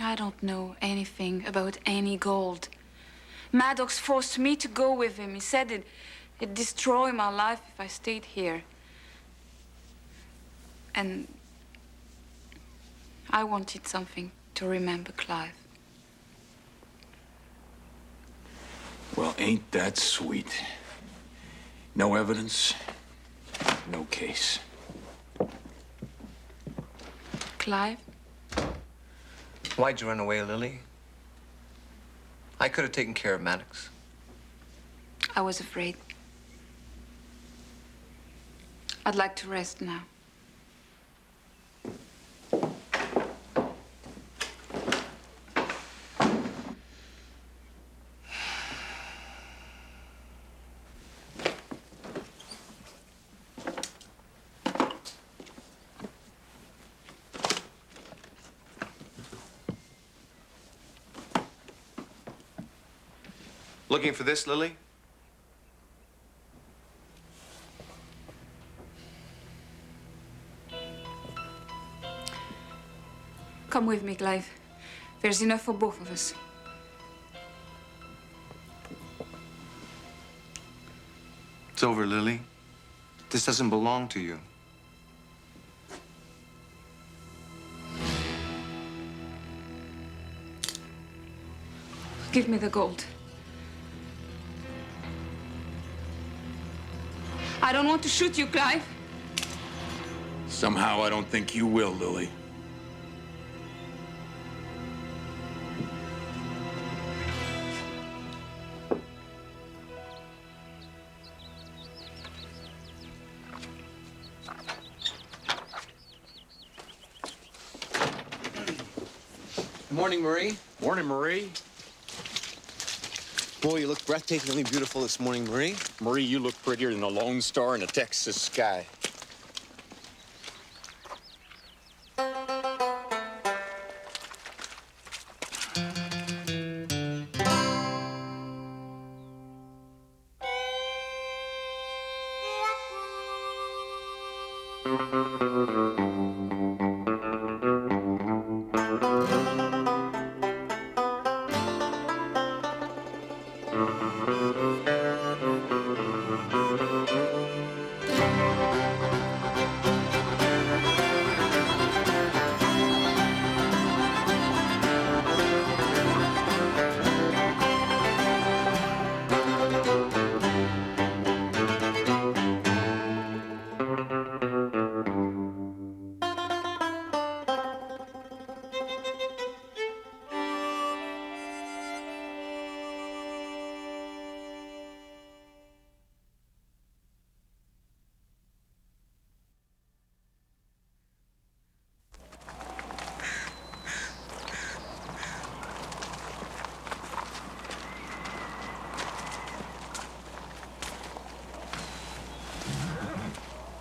I don't know anything about any gold. Maddox forced me to go with him. He said it'd destroy my life if I stayed here. And I wanted something to remember Clive. Well, ain't that sweet? No evidence, no case. Clive? Why'd you run away, Lily? I could have taken care of Maddox. I was afraid. I'd like to rest now. Looking for this, Lily? Come with me, Clive. There's enough for both of us. It's over, Lily. This doesn't belong to you. Give me the gold. I don't want to shoot you, Clive. Somehow I don't think you will, Lily. Morning, Marie. Morning, Marie. Boy, you look breathtakingly beautiful this morning, Marie. Marie, you look prettier than the Lone Star in a Texas sky.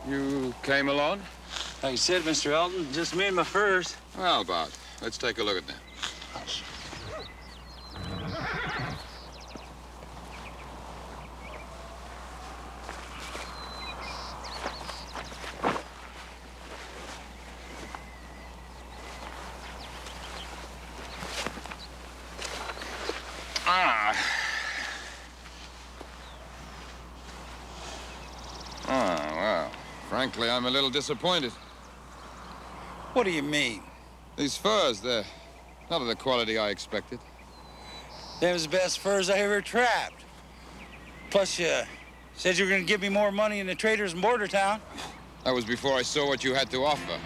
You came alone? Like you said, Mr. Elton, just me and my furs. Well, about. Let's take a look at them. Well, frankly, I'm a little disappointed. What do you mean? These furs, they're not of the quality I expected. Them's the best furs I ever trapped. Plus, you said you were going to give me more money in the traders in Bordertown. That was before I saw what you had to offer.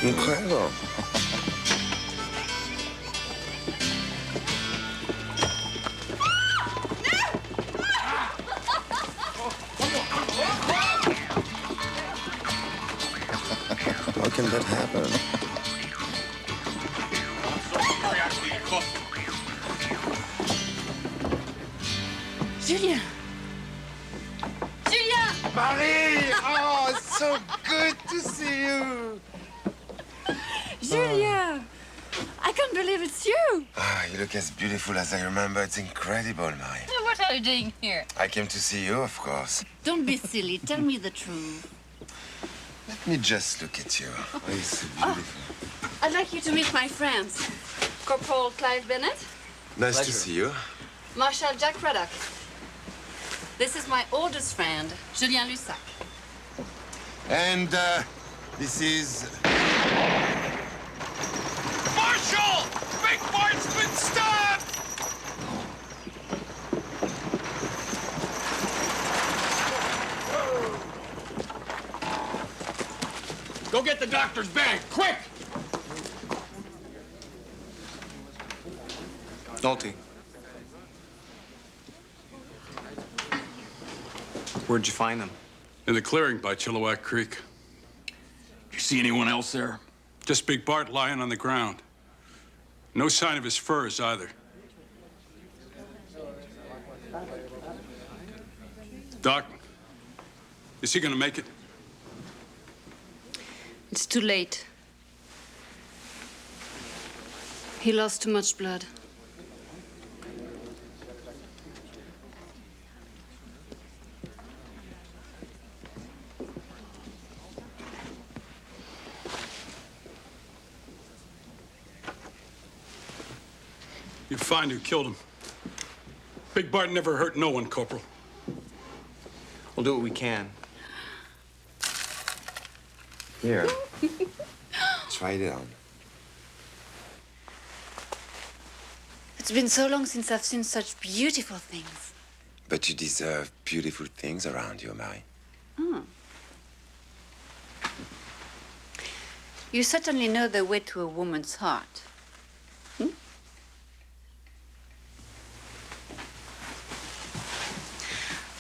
Incredible. can that happen? Julien! Julien! Marie! Oh, it's so good to see you! Julien! I can't believe it's you! Ah, you look as beautiful as I remember. It's incredible, Marie. What are you doing here? I came to see you, of course. Don't be silly. Tell me the truth. Let me just look at you. Oh, you're so beautiful. I'd like you to meet my friends. Corporal Clive Bennett. Nice to see you. Marshal Craddock. This is my oldest friend, Julien Lussac. And, this is... Marshal! Big Bart's been stabbed! Go get the doctor's bag, quick! Nolte. Where'd you find them? In the clearing by Chilliwack Creek. You see anyone else there? Just Big Bart lying on the ground. No sign of his furs either. Doc, is he gonna make it? It's too late. He lost too much blood. You'll find who killed him. Big Bart never hurt no one, Corporal. We'll do what we can. Here. Try it on. It's been so long since I've seen such beautiful things. But you deserve beautiful things around you, Marie. Hmm. You certainly know the way to a woman's heart. Hmm?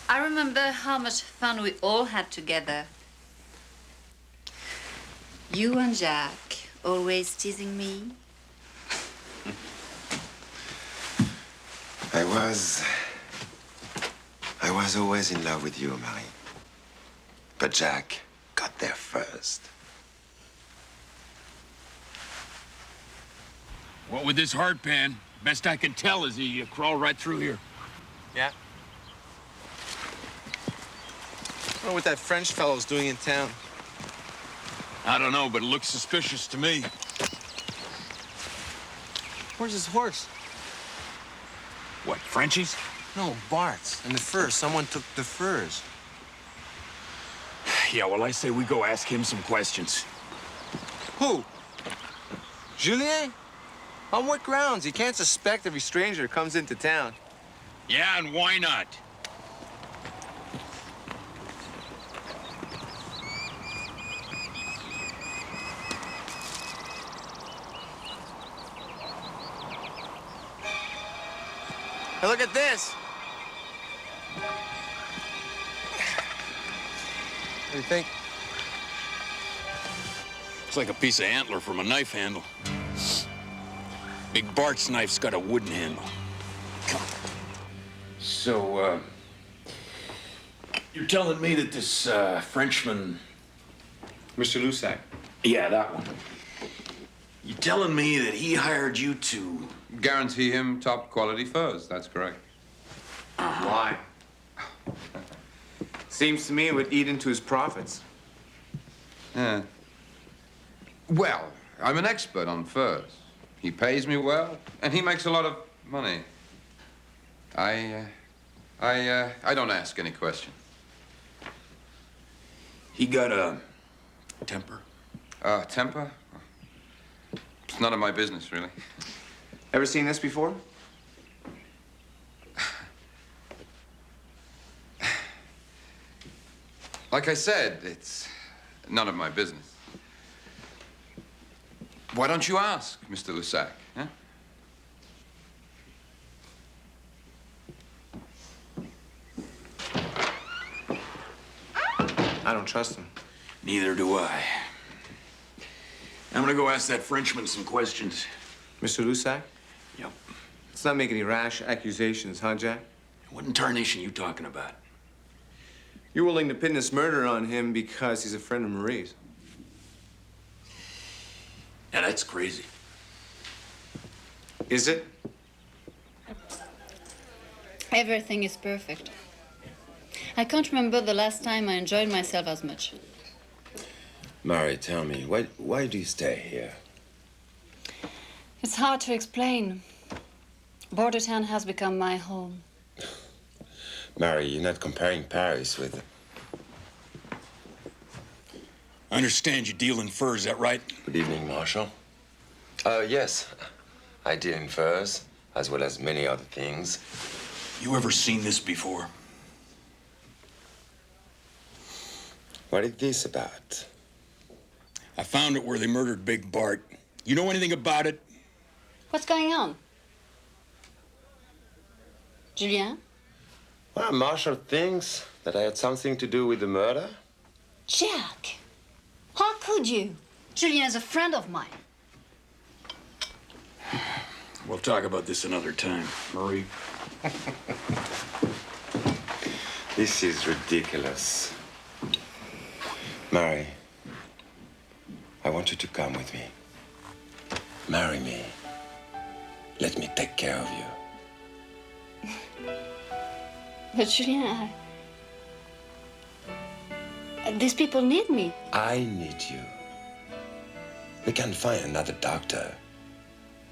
I remember how much fun we all had together. You and Jack always teasing me. I was always in love with you, Marie. But Jack got there first. What with this hard pan, best I can tell is he crawled right through here. Yeah? I wonder what that French fellow's doing in town. I don't know, but it looks suspicious to me. Where's his horse? What, Frenchie's? No, Bart's. And the furs. Someone took the furs. Yeah, well, I say we go ask him some questions. Who? Julien? On what grounds? You can't suspect every stranger who comes into town. Yeah, and why not? Hey, look at this. What do you think? It's like a piece of antler from a knife handle. Big Bart's knife's got a wooden handle. Come on. So, you're telling me that this, Frenchman... Mr. Lussac. Yeah, that one. You're telling me that he hired you to... Guarantee him top quality furs, that's correct. Why? Seems to me it would eat into his profits. Yeah. Well, I'm an expert on furs. He pays me well, and he makes a lot of money. I don't ask any questions. He got a temper? Temper? It's none of my business, really. Ever seen this before? Like I said, it's none of my business. Why don't you ask, Mr. Lussac, huh? I don't trust him. Neither do I. I'm gonna go ask that Frenchman some questions. Mr. Lusac? Yep. Let's not make any rash accusations, huh, Jack? What in tarnation you talking about? You're willing to pin this murder on him because he's a friend of Marie's. Yeah, that's crazy. Is it? Everything is perfect. I can't remember the last time I enjoyed myself as much. Mary, tell me, why do you stay here? It's hard to explain. Bordertown has become my home. Mary, you're not comparing Paris with... I understand you deal in furs, is that right? Good evening, Marshal. Yes. I deal in furs, as well as many other things. You ever seen this before? What is this about? I found it where they murdered Big Bart. You know anything about it? What's going on? Julien? Well, Marshal thinks that I had something to do with the murder. Jack! How could you? Julien is a friend of mine. We'll talk about this another time, Marie. This is ridiculous. Mary, I want you to come with me. Marry me. Let me take care of you. But Julien, these people need me. I need you. We can find another doctor,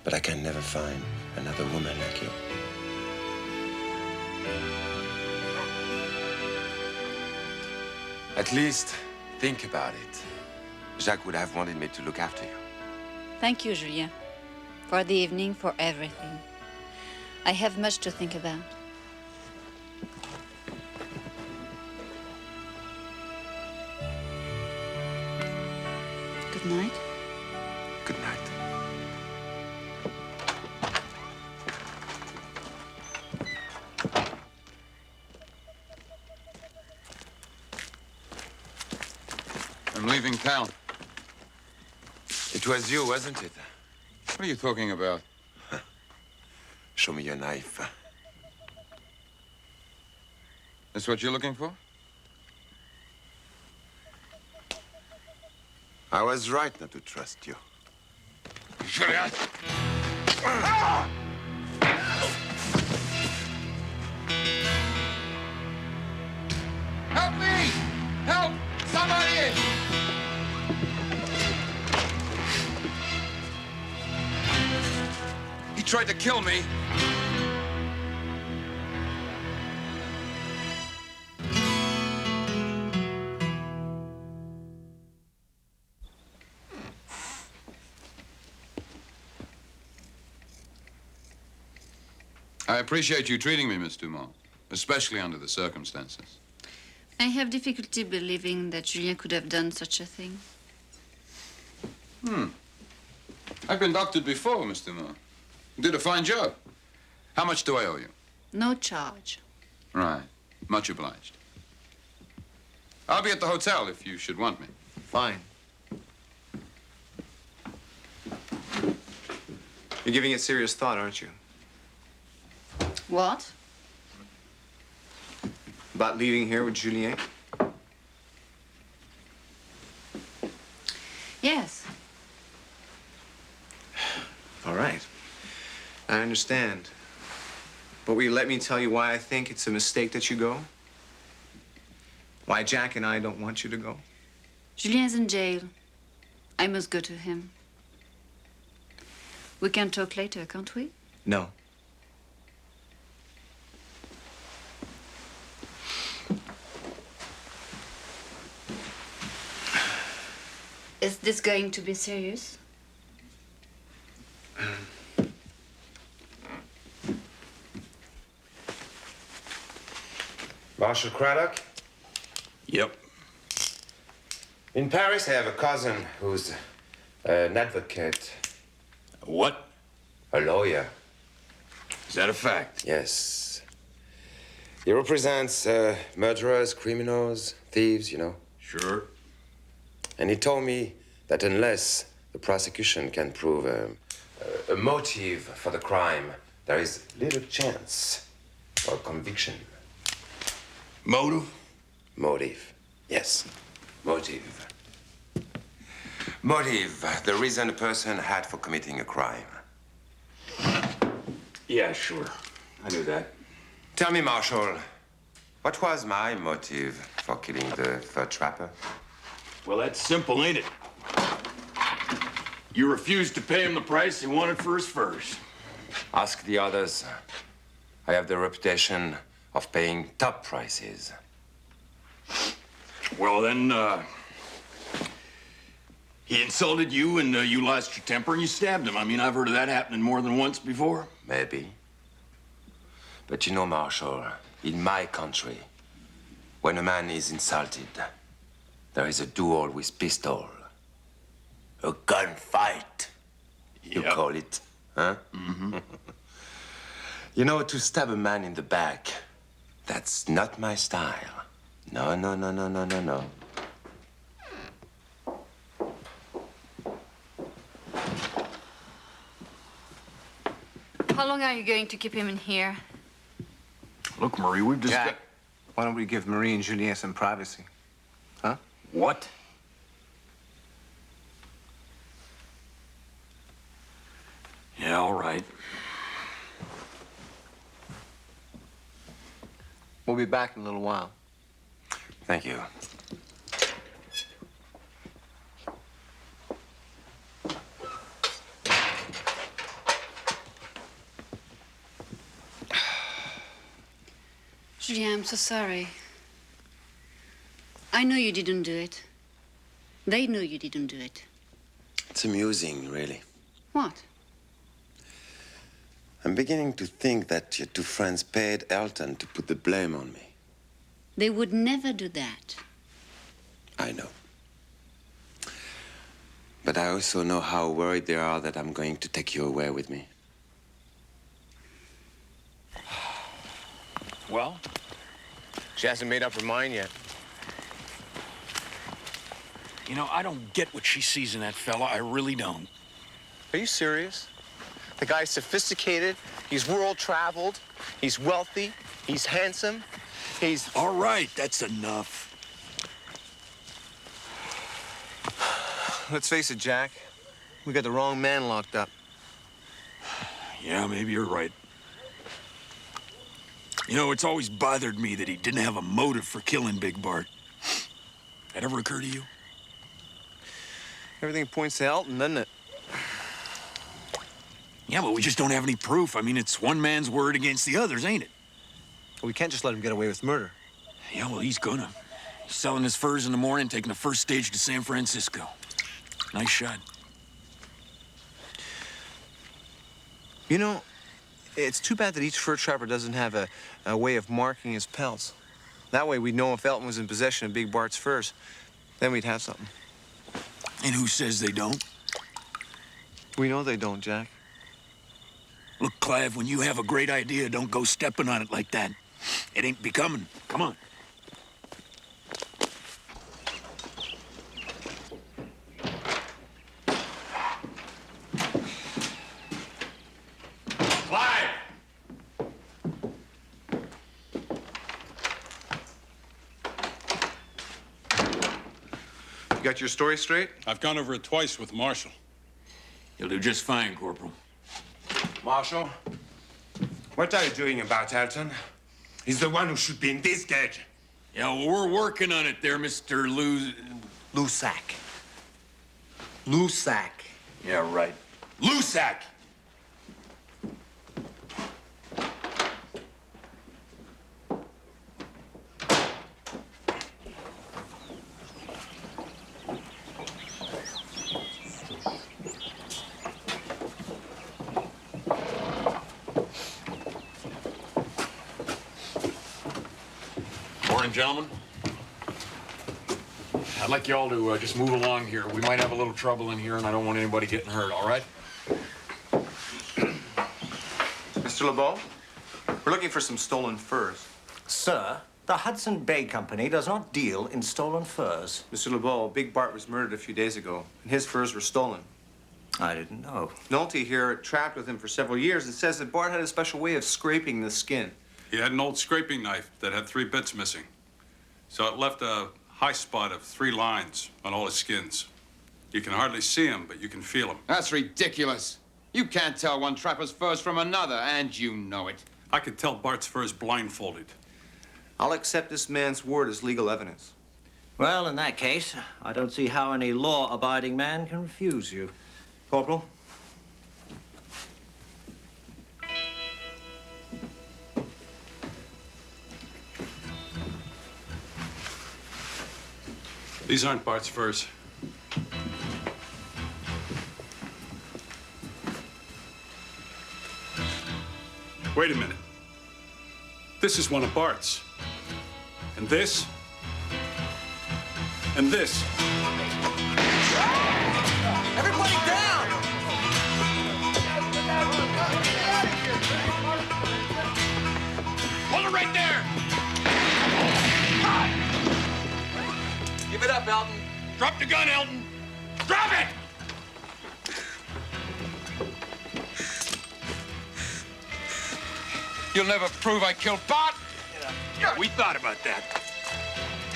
but I can never find another woman like you. At least think about it. Jacques would have wanted me to look after you. Thank you, Julien. For the evening, for everything. I have much to think about. Good night. Good night. I'm leaving town. It was you, wasn't it? What are you talking about? Show me your knife. That's what you're looking for? I was right not to trust you. Julien! Help me! Help! Somebody! He tried to kill me. I appreciate you treating me, Miss Dumont, especially under the circumstances. I have difficulty believing that Julien could have done such a thing. I've been doctored before, Miss Dumont. You did a fine job. How much do I owe you? No charge. Right. Much obliged. I'll be at the hotel if you should want me. Fine. You're giving it serious thought, aren't you? What? About leaving here with Julien? Yes. All right. I understand. But will you let me tell you why I think it's a mistake that you go? Why Jack and I don't want you to go? Julien's in jail. I must go to him. We can talk later, can't we? No. Is this going to be serious? Marshal Craddock? Yep. In Paris, I have a cousin who's an advocate. What? A lawyer. Is that a fact? Yes. He represents murderers, criminals, thieves, you know. Sure. And he told me that unless the prosecution can prove a motive for the crime, there is little chance for conviction. Motive? Motive, yes. Motive. Motive, the reason a person had for committing a crime. Yeah, sure. I knew that. Tell me, Marshal, what was my motive for killing the fur trapper? Well, that's simple, ain't it? You refused to pay him the price he wanted for his furs. Ask the others. I have the reputation of paying top prices. Well, then, he insulted you and you lost your temper and you stabbed him. I mean, I've heard of that happening more than once before. Maybe. But you know, Marshal, in my country, when a man is insulted, there is a duel with pistol. A gunfight, you call it, huh? Mm-hmm. You know, to stab a man in the back, that's not my style. No, no, no, no, no, no, no. How long are you going to keep him in here? Look, Marie, we've just Jack, why don't we give Marie and Juliet some privacy? Huh? What? Yeah, all right. We'll be back in a little while. Thank you. Julien, I'm so sorry. I know you didn't do it. They know you didn't do it. It's amusing, really. What? I'm beginning to think that your two friends paid Elton to put the blame on me. They would never do that. I know. But I also know how worried they are that I'm going to take you away with me. Well, she hasn't made up her mind yet. You know, I don't get what she sees in that fella. I really don't. Are you serious? The guy's sophisticated, he's world-traveled, he's wealthy, he's handsome, he's... All right, that's enough. Let's face it, Jack. We got the wrong man locked up. Yeah, maybe you're right. You know, it's always bothered me that he didn't have a motive for killing Big Bart. That ever occur to you? Everything points to Elton, doesn't it? Yeah, but we just don't have any proof. I mean, it's one man's word against the others, ain't it? We can't just let him get away with murder. Yeah, well, he's gonna. He's selling his furs in the morning, taking the first stage to San Francisco. Nice shot. You know, it's too bad that each fur trapper doesn't have a way of marking his pelts. That way we'd know if Elton was in possession of Big Bart's furs. Then we'd have something. And who says they don't? We know they don't, Jack. Look, Clive, when you have a great idea, don't go stepping on it like that. It ain't becoming. Come on. Clive! You got your story straight? I've gone over it twice with Marshal. You'll do just fine, Corporal. Marshal, what are you doing about Elton? He's the one who should be in this cage. Yeah, well, we're working on it there, Mr. Lusac. Lusac. Yeah, right. Lusac! Morning, gentlemen. I'd like you all to just move along here. We might have a little trouble in here, and I don't want anybody getting hurt, all right? Mr. LeBeau, we're looking for some stolen furs. Sir, the Hudson Bay Company does not deal in stolen furs. Mr. LeBeau, Big Bart was murdered a few days ago, and his furs were stolen. I didn't know. Nolte here trapped with him for several years and says that Bart had a special way of scraping the skin. He had an old scraping knife that had 3 bits missing. So it left a high spot of 3 lines on all his skins. You can hardly see him, but you can feel him. That's ridiculous. You can't tell one trapper's furs from another, and you know it. I could tell Bart's furs blindfolded. I'll accept this man's word as legal evidence. Well, in that case, I don't see how any law-abiding man can refuse you. Corporal? These aren't Bart's furs. Wait a minute. This is one of Bart's. And this. And this. Everybody down! Hold it right there! Give it up, Elton. Drop the gun, Elton! Drop it! You'll never prove I killed Bart. Yeah, we thought about that.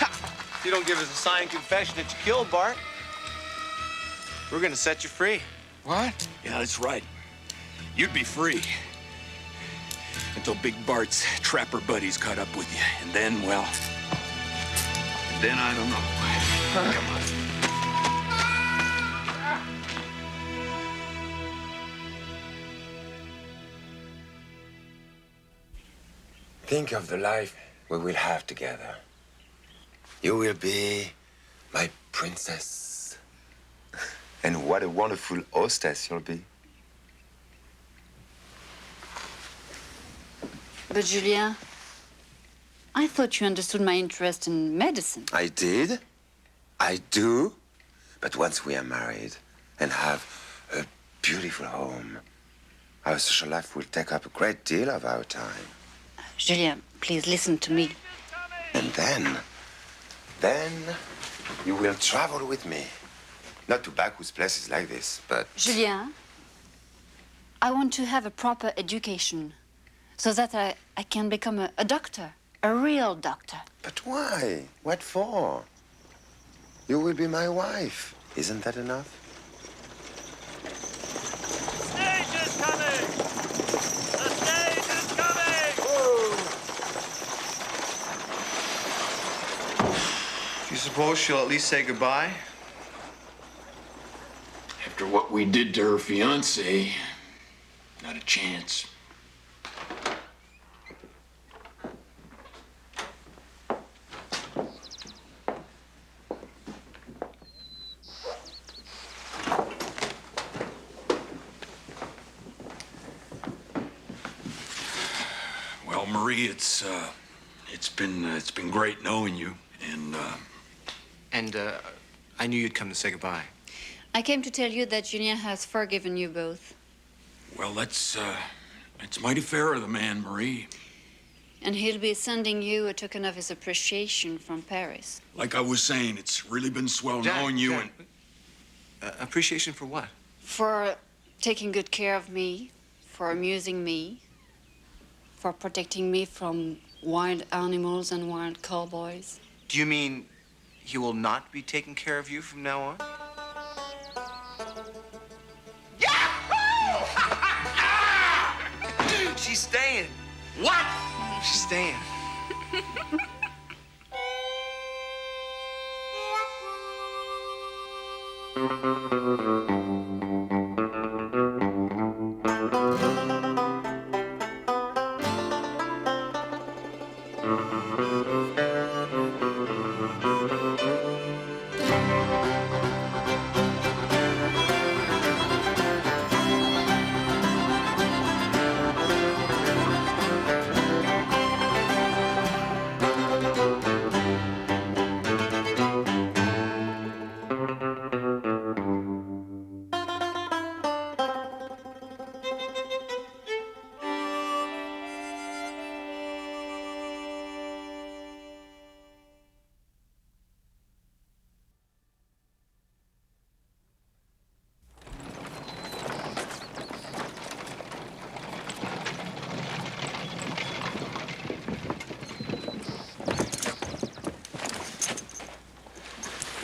If you don't give us a signed confession that you killed Bart, we're gonna set you free. What? Yeah, that's right. You'd be free. Until Big Bart's trapper buddies caught up with you. And then, well... then I don't know. Come on. Think of the life we will have together. You will be my princess. And what a wonderful hostess you'll be. But Julien, I thought you understood my interest in medicine. I did. I do. But once we are married and have a beautiful home, our social life will take up a great deal of our time. Julien, please listen to me. And then you will travel with me. Not to Bacchus places like this, but... Julien, I want to have a proper education so that I can become a doctor, a real doctor. But why? What for? You will be my wife. Isn't that enough? Stage is coming! The stage is coming! Do you suppose she'll at least say goodbye? After what we did to her fiancé, not a chance. Well, Marie, it's been great knowing you, and I knew you'd come to say goodbye. I came to tell you that Julien has forgiven you both. well, that's mighty fair of the man, Marie. And he'll be sending you a token of his appreciation from Paris. Like I was saying, it's really been swell Jack, knowing you Jack. Appreciation for what? For taking good care of me, for amusing me, for protecting me from wild animals and wild cowboys. Do you mean he will not be taking care of you from now on? She's staying. What? She's staying.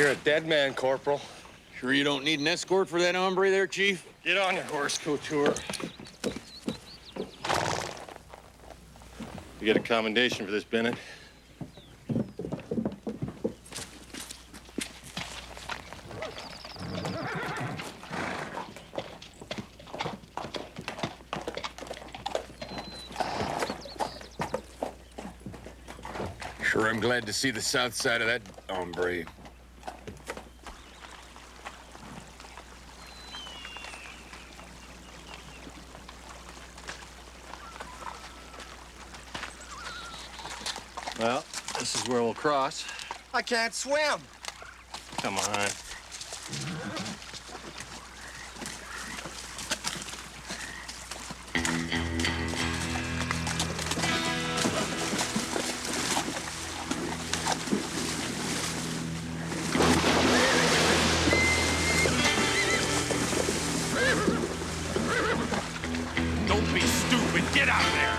You're a dead man, Corporal. Sure you don't need an escort for that hombre there, Chief? Get on your horse, Couture. You get a commendation for this, Bennett. Sure, I'm glad to see the south side of that hombre. Well, this is where we'll cross. I can't swim. Come on. Don't be stupid. Get out there.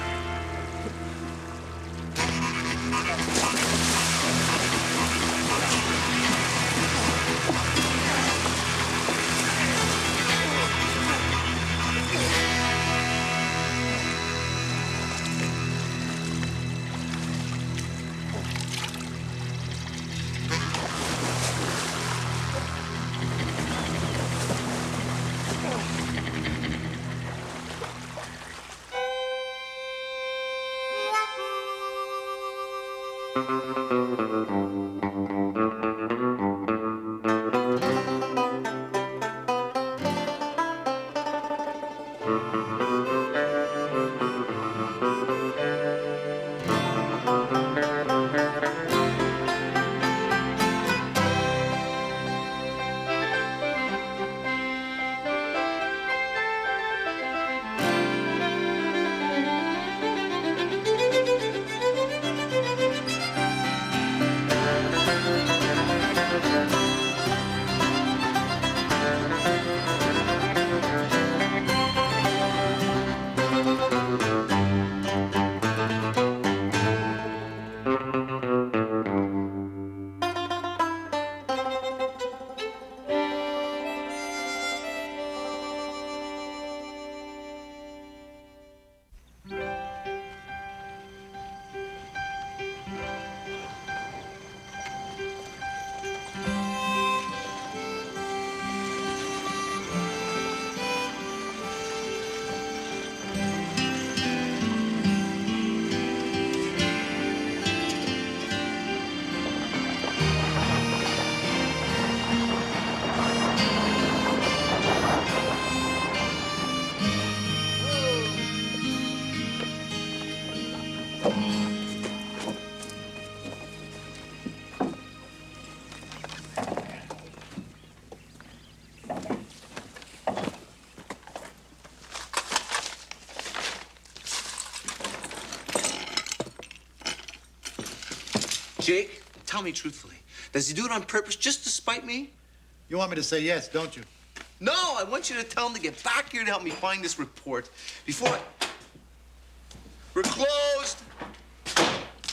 Jake, tell me truthfully, does he do it on purpose just to spite me? You want me to say yes, don't you? No, I want you to tell him to get back here to help me find this report before I... We're closed.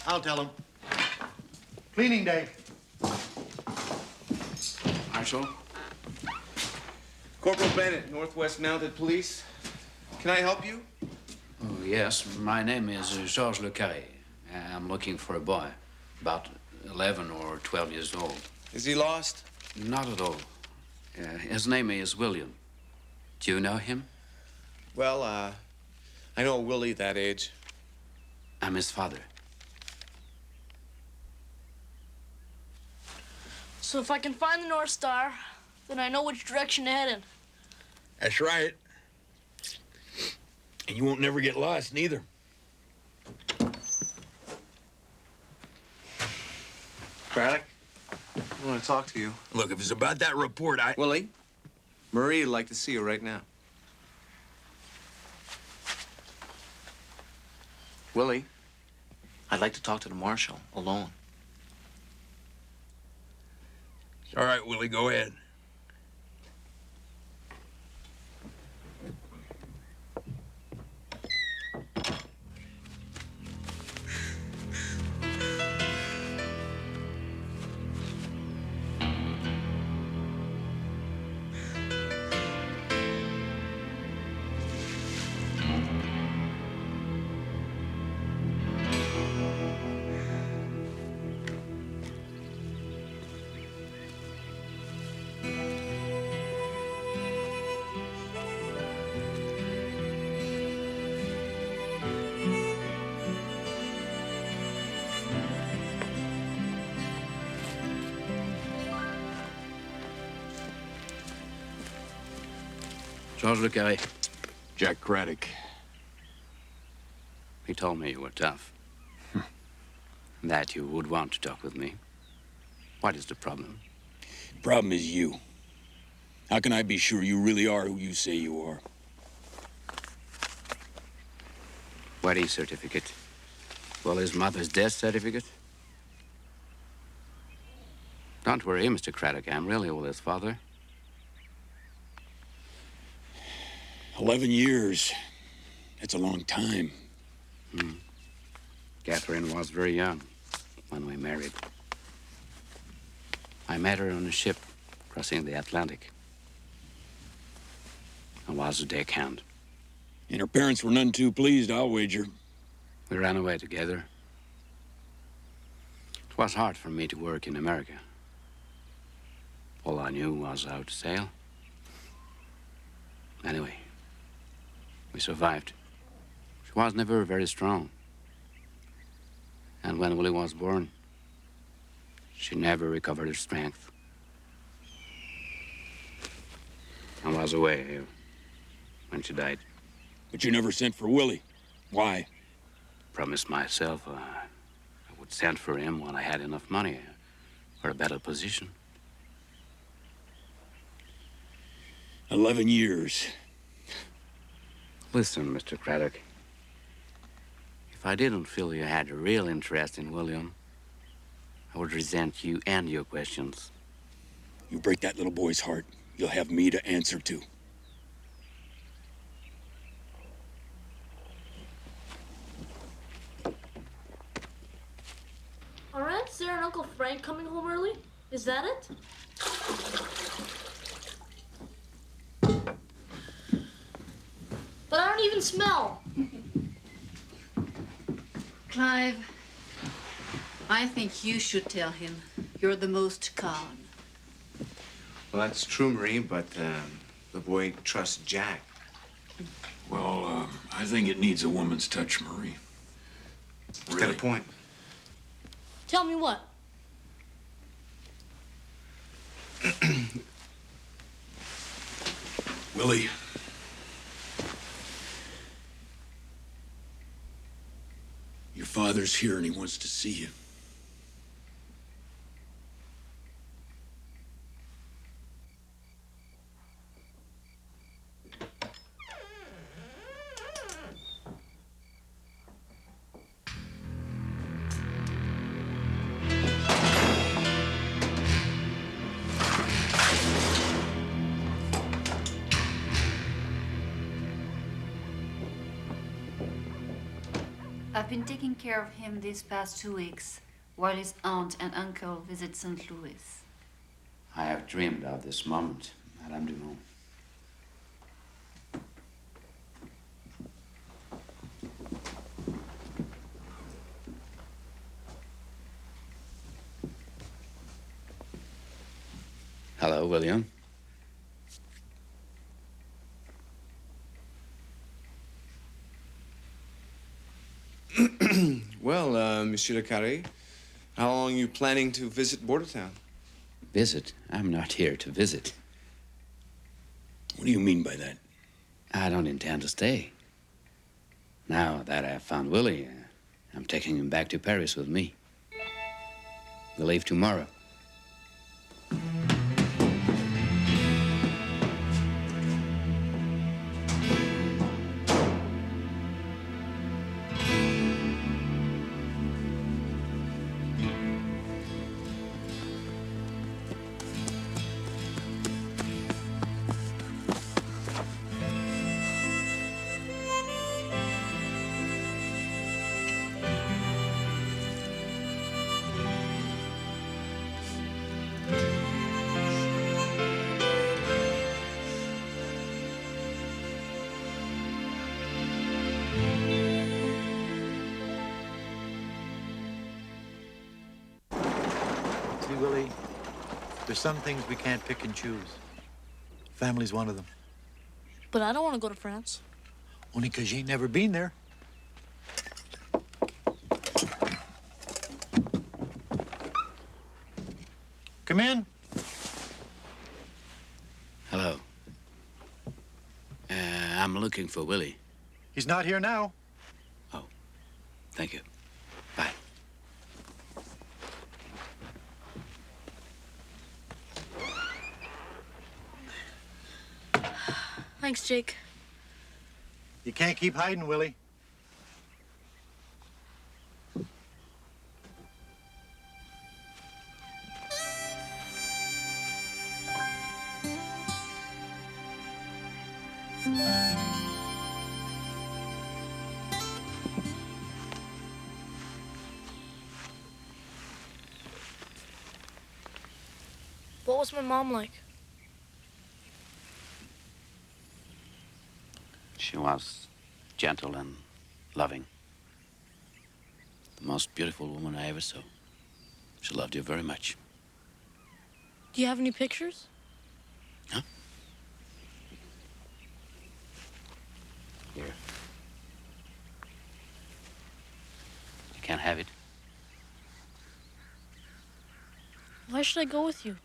I'll tell him. Cleaning day. Marshal. Corporal Bennett, Northwest Mounted Police. Can I help you? Oh, yes. My name is Georges Le Carré. I'm looking for a boy, about 11 or 12 years old. Is he lost? Not at all. His name is William. Do you know him? Well, I know Willie that age. I'm his father. So if I can find the North Star, then I know which direction to head in. That's right. And you won't never get lost, neither. Craddock, I want to talk to you. Look, if it's about that report, Willie, Marie would like to see you right now. Willie, I'd like to talk to the Marshal alone. All right, Willie, go ahead. Georges Le Carré. Jack Craddock. He told me you were tough. That you would want to talk with me. What is the problem? Problem is you. How can I be sure you really are who you say you are? Wedding certificate. Willie's mother's death certificate. Don't worry, Mr. Craddock. I'm really Willie's father. 11 years. That's a long time. Catherine was very young when we married. I met her on a ship crossing the Atlantic. I was a deckhand. And her parents were none too pleased, I'll wager. We ran away together. It was hard for me to work in America. All I knew was how to sail. Anyway, we survived. She was never very strong. And when Willie was born, she never recovered her strength. I was away when she died. But you never sent for Willie. Why? Promised myself I would send for him when I had enough money for a better position. 11 years. Listen, Mr. Craddock. If I didn't feel you had a real interest in William, I would resent you and your questions. You break that little boy's heart, you'll have me to answer to. Are Aunt Sarah and Uncle Frank coming home early? Is that it? But I don't even smell. Clive, I think you should tell him you're the most calm. Well, that's true, Marie, but the boy trusts Jack. Well, I think it needs a woman's touch, Marie. Really? Got a point. Tell me what? Willie. Your father's here and he wants to see you. I've been taking care of him these past 2 weeks while his aunt and uncle visit St. Louis. I have dreamed of this moment, Madame Dumont. Hello, William. Well, Monsieur Le Carré, how long are you planning to visit Bordertown? Visit? I'm not here to visit. What do you mean by that? I don't intend to stay. Now that I've found Willie, I'm taking him back to Paris with me. We leave tomorrow. See, Willie, there's some things we can't pick and choose. Family's one of them. But I don't want to go to France. Only 'cause you ain't never been there. Come in. Hello. looking for Willie. He's not here now. Oh, thank you. Bye. Thanks, Jake. You can't keep hiding, Willie. What was my mom like? She was gentle and loving. The most beautiful woman I ever saw. She loved you very much. Do you have any pictures? Huh? Here. You can't have it. Why should I go with you?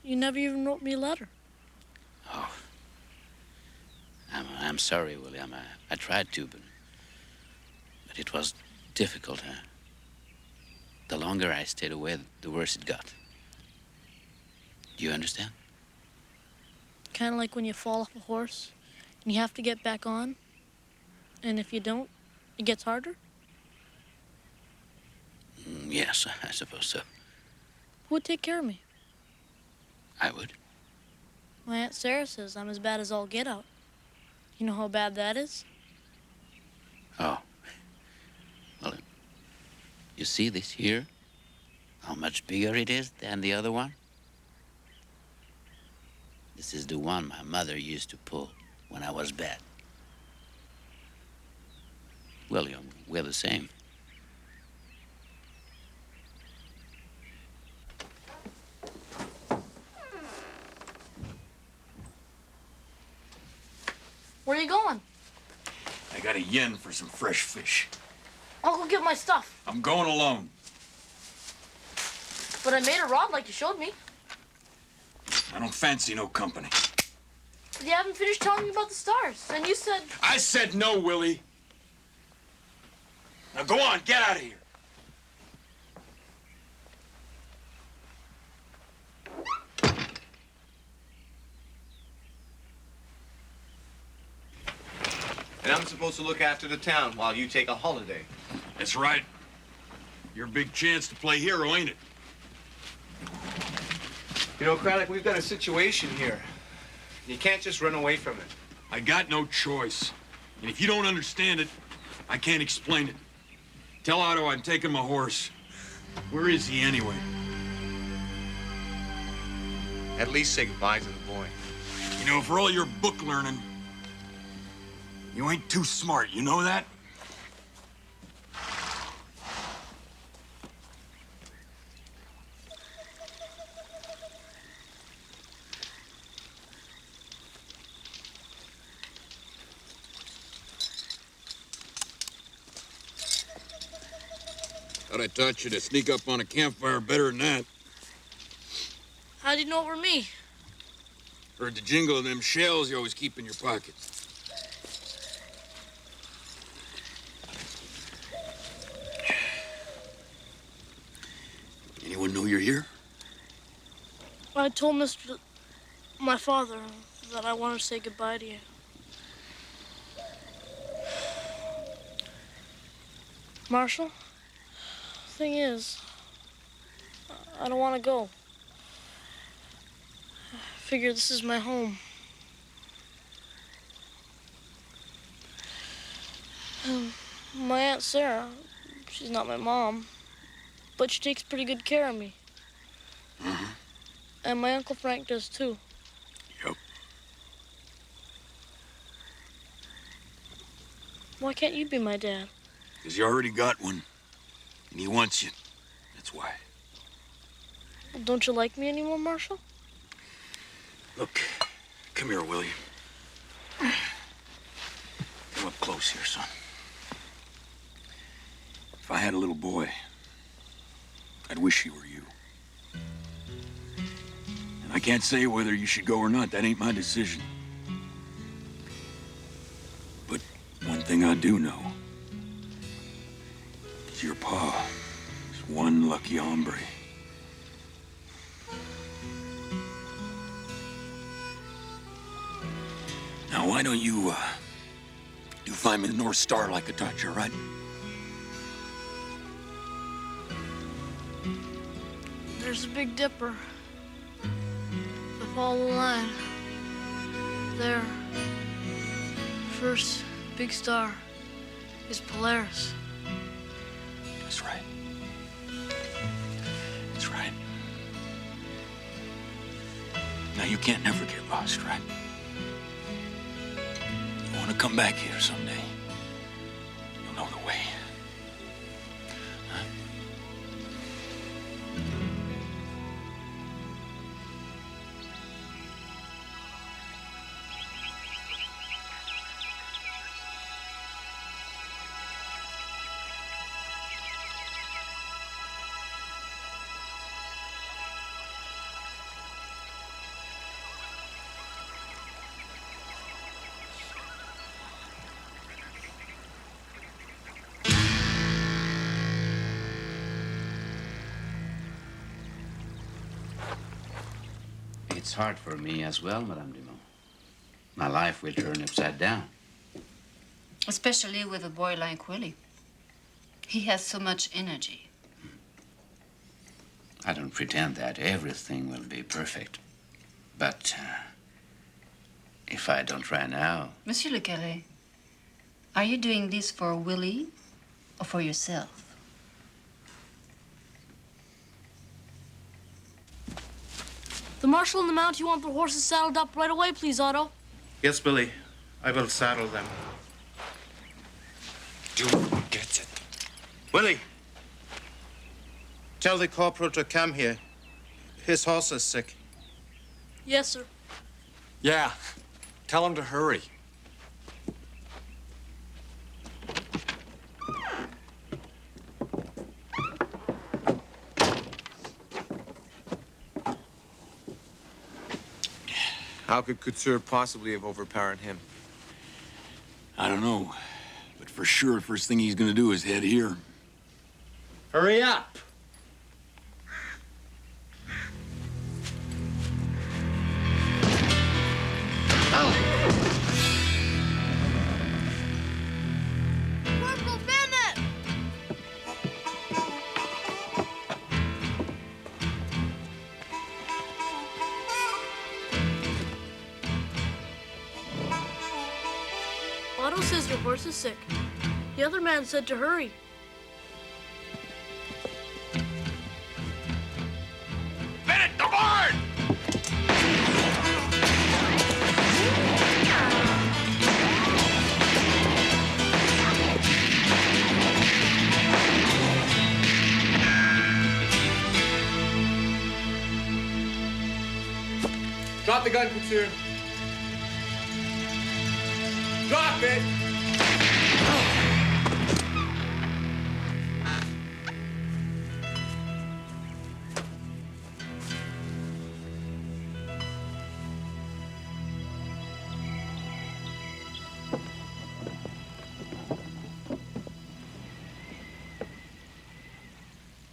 You never even wrote me a letter. Oh. I'm sorry, William. I tried to, but it was difficult. The longer I stayed away, the worse it got. Do you understand? Kind of like when you fall off a horse and you have to get back on. And if you don't, it gets harder? Yes, I suppose so. Who would take care of me? I would. My Aunt Sarah says I'm as bad as all get out. You know how bad that is? Oh. Well, you see this here? How much bigger it is than the other one? This is the one my mother used to pull when I was bad. William, we're the same. Where are you going? I got a yen for some fresh fish. I'll go get my stuff. I'm going alone. But I made a rod like you showed me. I don't fancy no company. You haven't finished telling me about the stars. And you said... I said no, Willie. Now go on, get out of here. And I'm supposed to look after the town while you take a holiday. That's right. Your big chance to play hero, ain't it? You know, Craddock, we've got a situation here. You can't just run away from it. I got no choice. And if you don't understand it, I can't explain it. Tell Otto I'm taking my horse. Where is he anyway? At least say goodbye to the boy. You know, for all your book learning, you ain't too smart, you know that? Thought I taught you to sneak up on a campfire better than that. How'd you know it were me? Heard the jingle of them shells you always keep in your pocket. Anyone know you're here? I told my father that I wanted to say goodbye to you. Marshal, thing is, I don't want to go. I figure this is my home. My Aunt Sarah, she's not my mom, but she takes pretty good care of me. Mm-hmm. And my Uncle Frank does too. Yep. Why can't you be my dad? Because you already got one. And he wants you. That's why. Well, don't you like me anymore, Marshal? Look, come here, Willie. Come up close here, son. If I had a little boy, I'd wish he were you. And I can't say whether you should go or not. That ain't my decision. thing I do know is your pa is one lucky hombre. Now, why don't you find me the North Star like I taught you, all right? There's a Big Dipper. The follow the line. There. First big star is Polaris. That's right. That's right. Now, you can't never get lost, right? You want to come back here someday, you'll know the way. Huh? It's hard for me as well, Madame Dumont. My life will turn upside down. Especially with a boy like Willie. He has so much energy. I don't pretend that everything will be perfect. But if I don't try now... Monsieur Le Carré, are you doing this for Willie or for yourself? The Marshal and the Mount, you want the horses saddled up right away, please, Otto? Yes, Billy. I will saddle them. Dumont gets it. Willie! Tell the corporal to come here. His horse is sick. Yes, sir. Yeah. Tell him to hurry. How could Couture possibly have overpowered him? I don't know, but for sure, first thing he's gonna do is head here. Hurry up! Corporal Bennett! Otto says your horse is sick. The other man said to hurry. Bennett, the barn! Drop the gun, Couture. Drop it!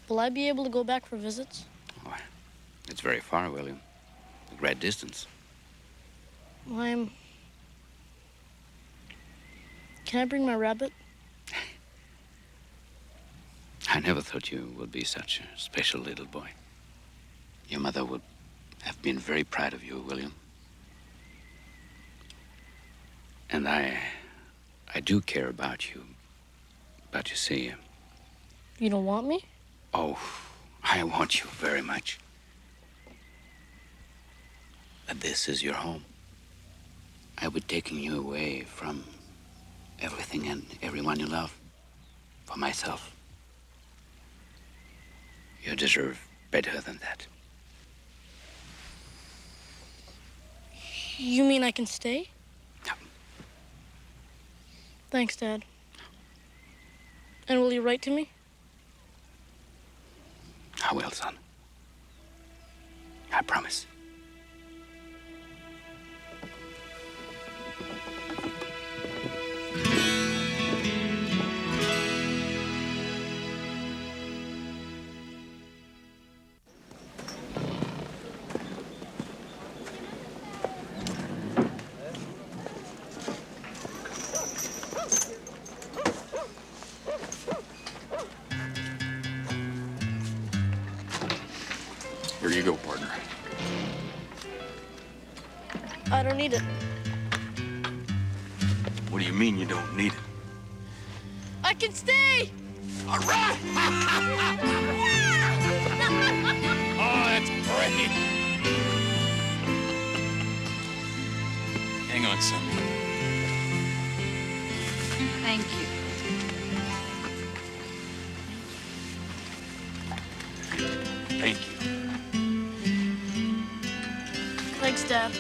Will I be able to go back for visits? Oh, it's very far, William. A great distance. Can I bring my rabbit? I never thought you would be such a special little boy. Your mother would have been very proud of you, William. And I do care about you. But you see... You don't want me? Oh, I want you very much. But this is your home. I would taking you away from everything and everyone you love. For myself. You deserve better than that. You mean I can stay? No. Thanks, Dad. And will you write to me? I will, son. I promise. Here you go, partner. I don't need it. What do you mean you don't need it? I can stay! All right! Oh, that's great! Hang on, son. Thank you. Thank you. Thanks, Dad.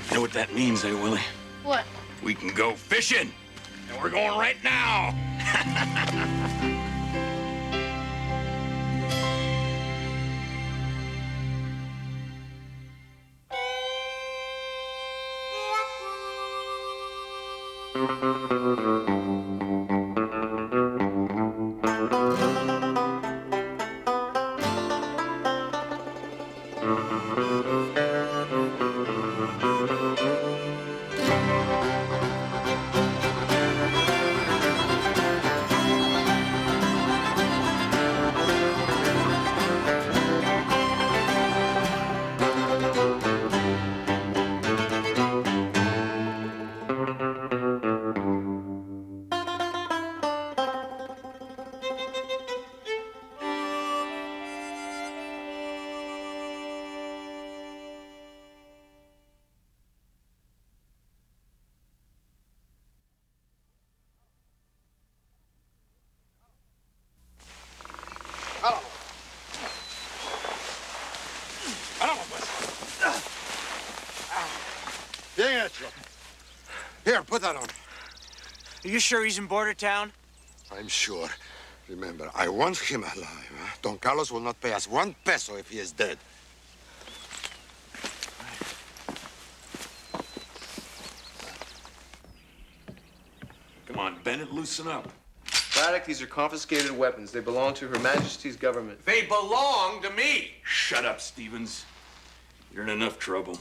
You know what that means, eh, Willie? What? We can go fishing! And we're going right now! Bien hecho. Here, put that on. Are you sure he's in Bordertown? I'm sure. Remember, I want him alive. Huh? Don Carlos will not pay us 1 peso if he is dead. Come on, Bennett, loosen up. Craddock, these are confiscated weapons. They belong to Her Majesty's government. They belong to me. Shut up, Stevens. You're in enough trouble.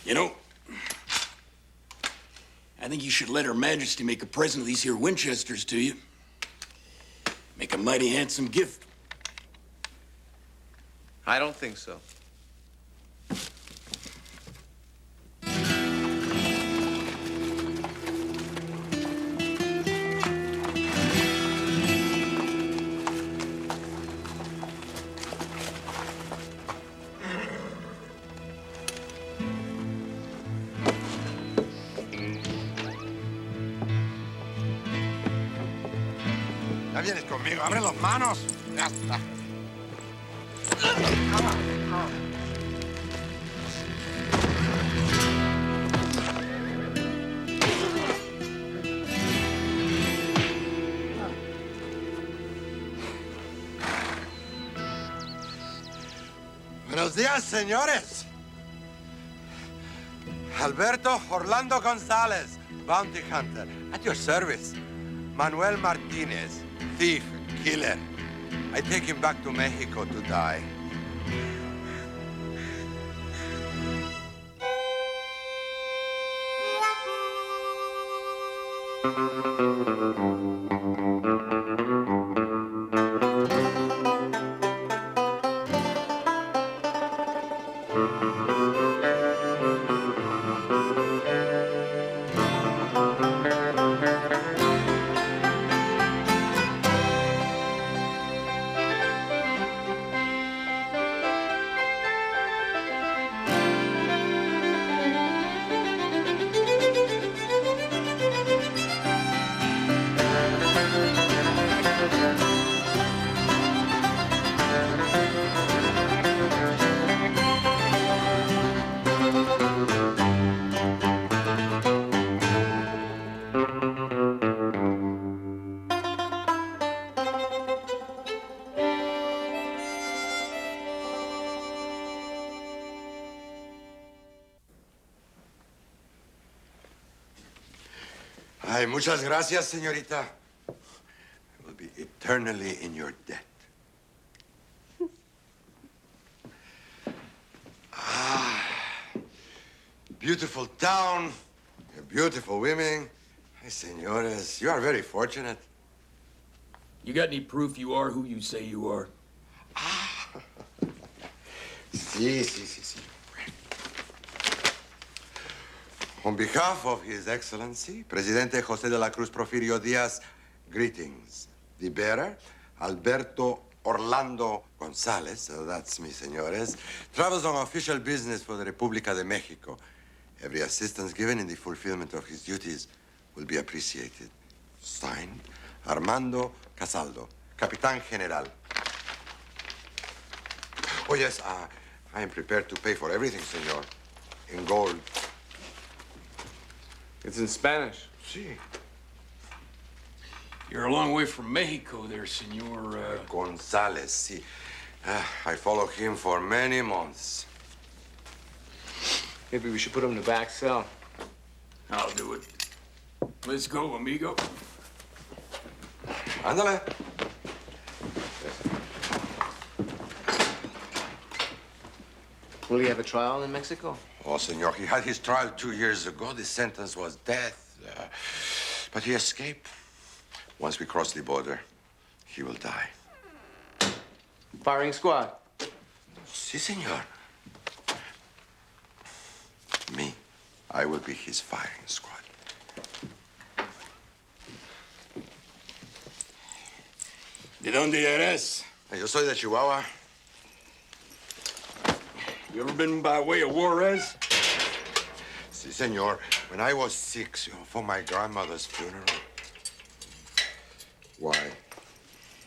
You know, I think you should let Her Majesty make a present of these here Winchesters to you. Make a mighty handsome gift. I don't think so. Ya vienes conmigo. Abre las manos. Ya está. Buenos días, señores. Alberto Orlando Gonzalez, bounty hunter, at your service. Manuel Martinez, thief, killer. I take him back to Mexico to die. Ay, muchas gracias, señorita. I will be eternally in your debt. Beautiful town, beautiful women, Hey, senores, you are very fortunate. You got any proof you are who you say you are? Sí. On behalf of His Excellency, Presidente José de la Cruz Porfirio Díaz, greetings. The bearer, Alberto Orlando González, so that's me, senores, travels on official business for the República de Mexico. Every assistance given in the fulfillment of his duties will be appreciated. Signed, Armando Casaldo, Capitán General. Oh, yes, I am prepared to pay for everything, senor, in gold. It's in Spanish. Sí. You're a long way from Mexico there, Senor. González, sí. I followed him for many months. Maybe we should put him in the back cell. I'll do it. Let's go, amigo. Ándale. Will he have a trial in Mexico? Oh, senor, he had his trial 2 years ago. The sentence was death. But he escaped. Once we cross the border, he will die. Firing squad? Si, senor. Me, I will be his firing squad. ¿De dónde eres? Yo soy de Chihuahua. You ever been by way of Juarez? Si, senor. When I was 6, for my grandmother's funeral. Why?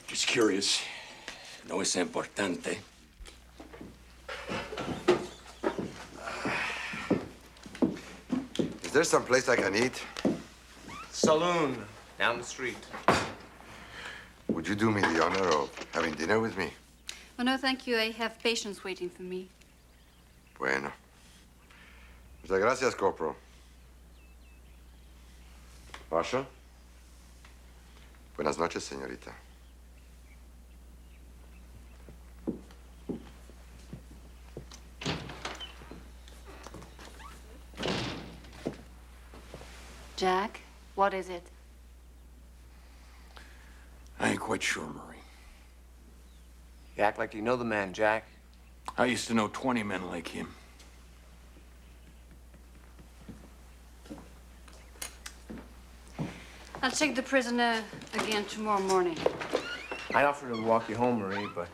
Just curious. No es importante. Is there some place I can eat? Saloon, down the street. Would you do me the honor of having dinner with me? Oh, no, thank you. I have patients waiting for me. Bueno. Muchas gracias, Corporal. Marshal? Buenas noches, señorita. Jack, what is it? I ain't quite sure, Marie. You act like you know the man, Jack. I used to know 20 men like him. I'll take the prisoner again tomorrow morning. I offered to walk you home, Marie, but...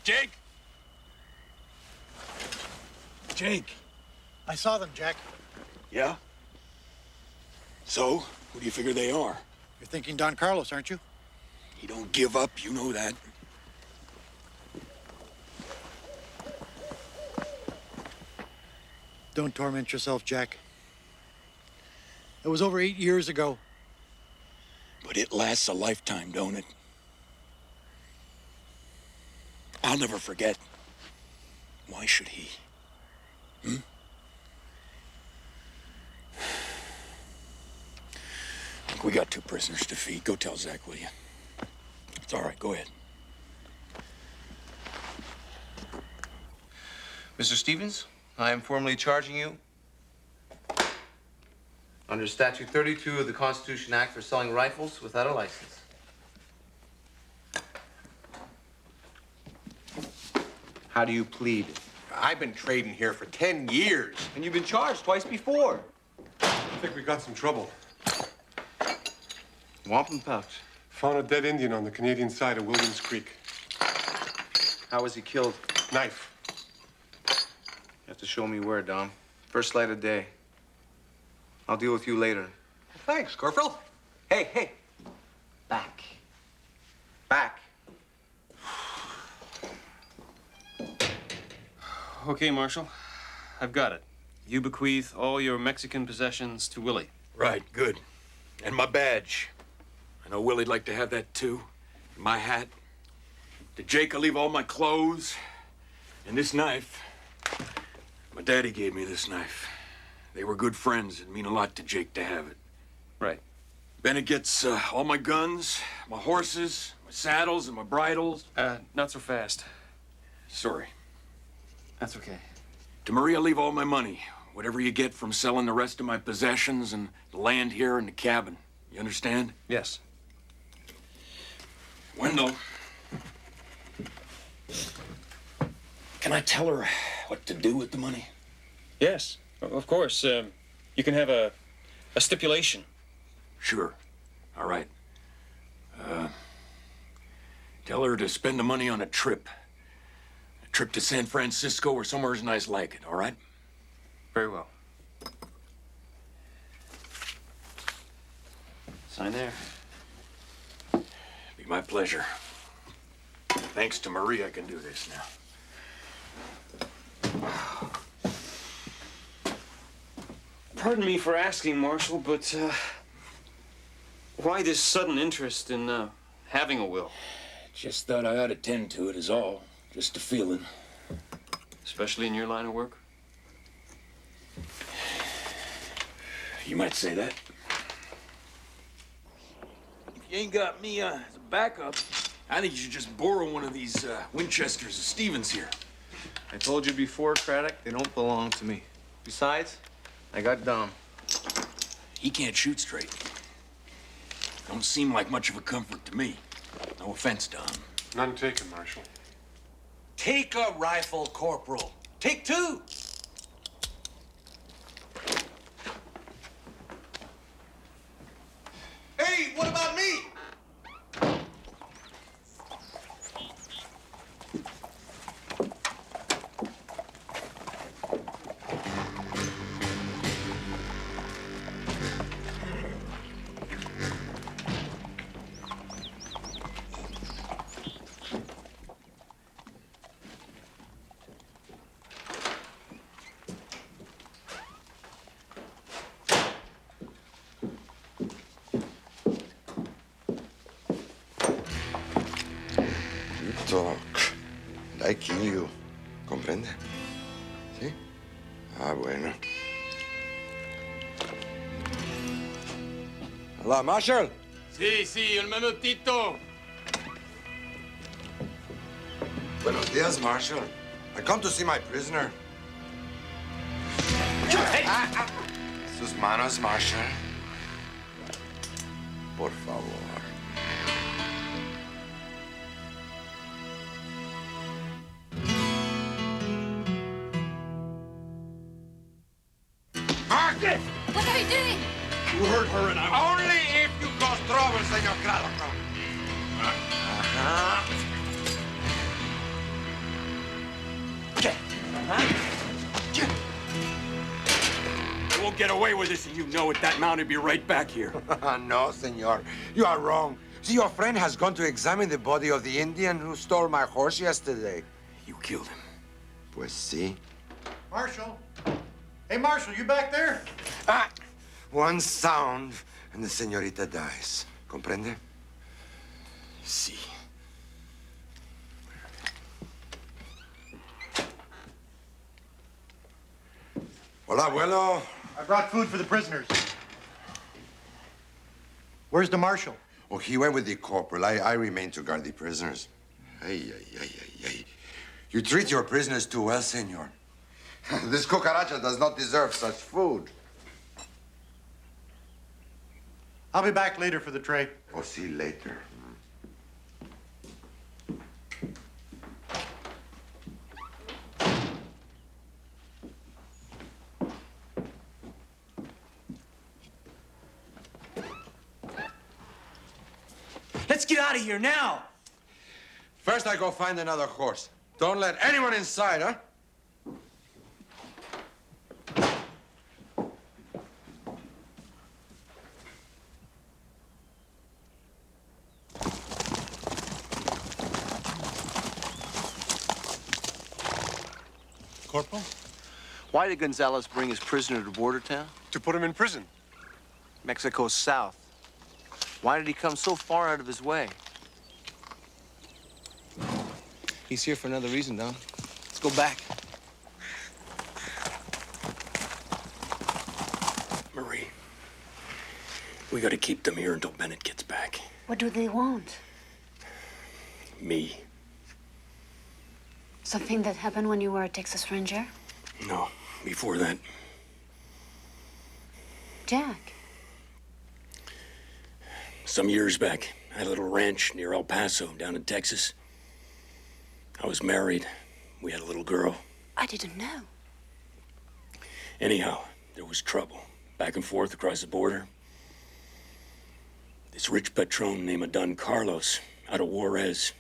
Jake! Jake! I saw them, Jack. Yeah? So, who do you figure they are? You're thinking Don Carlos, aren't you? He don't give up, you know that. Don't torment yourself, Jack. It was over 8 years ago. But it lasts a lifetime, don't it? I'll never forget. Why should he? Look, we got 2 prisoners to feed. Go tell Zach, will you? It's all right, go ahead. Mr. Stevens, I am formally charging you under Statute 32 of the Constitution Act for selling rifles without a license. How do you plead? I've been trading here for 10 years. And you've been charged twice before. I think we got some trouble. Wampum pouch. Found a dead Indian on the Canadian side of Williams Creek. How was he killed? Knife. You have to show me where, Dom. First light of day. I'll deal with you later. Thanks, Corporal. Hey, hey. Back. Back. Okay, Marshal. I've got it. You bequeath all your Mexican possessions to Willie. Right, good. And my badge. I know Willie'd like to have that too. And my hat. To Jake, I leave all my clothes. And this knife. My daddy gave me this knife. They were good friends. It'd mean a lot to Jake to have it. Right. Bennett gets all my guns, my horses, my saddles, and my bridles. Not so fast. Sorry. That's okay. To Maria, leave all my money. Whatever you get from selling the rest of my possessions and the land here and the cabin. You understand? Yes. Wendell. Can I tell her what to do with the money? Yes, of course. You can have a stipulation. Sure. All right. Tell her to spend the money on a trip. A trip to San Francisco or somewhere nice like it, all right? Very well. Sign there. Be my pleasure. Thanks to Maria, I can do this now. Pardon me for asking, Marshal, but why this sudden interest in having a will? Just thought I ought to tend to it is all. Just a feeling. Especially in your line of work? You might say that. If you ain't got me as a backup, I think you should just borrow one of these Winchesters of Stevens here. I told you before, Craddock, they don't belong to me. Besides, I got Dom. He can't shoot straight. Don't seem like much of a comfort to me. No offense, Dom. None taken, Marshal. Take a rifle, Corporal. Take two. Hey, what about me? Talk. And I kill you. ¿Comprende? ¿Sí? Ah, bueno. Hola, Marshal. Sí, un minutito. Buenos días, Marshal. I come to see my prisoner. Sus manos, Marshal. Por favor. What are you doing? You hurt her and I... Only if you cause trouble, Senor Craddock. I won't get away with this, and you know it. That mount will be right back here. No, senor. You are wrong. See, your friend has gone to examine the body of the Indian who stole my horse yesterday. You killed him. Pues sí. Marshal. Hey, Marshal, you back there? Ah! One sound, and the señorita dies. Comprende? Sí. Hola, abuelo. I brought food for the prisoners. Where's the Marshal? Oh, he went with the corporal. I remain to guard the prisoners. Ay. You treat your prisoners too well, senor. This cucaracha does not deserve such food. I'll be back later for the tray. Oh, see you later. Let's get out of here now. First, I go find another horse. Don't let anyone inside, huh? Corporal? Why did Gonzalez bring his prisoner to Bordertown? To put him in prison. Mexico's south. Why did he come so far out of his way? He's here for another reason, Don. Let's go back. Marie, we gotta keep them here until Bennett gets back. What do they want? Me. Something that happened when you were a Texas Ranger? No, before that. Jack. Some years back, I had a little ranch near El Paso, down in Texas. I was married. We had a little girl. I didn't know. Anyhow, there was trouble. Back and forth across the border. This rich patron named Don Carlos, out of Juarez,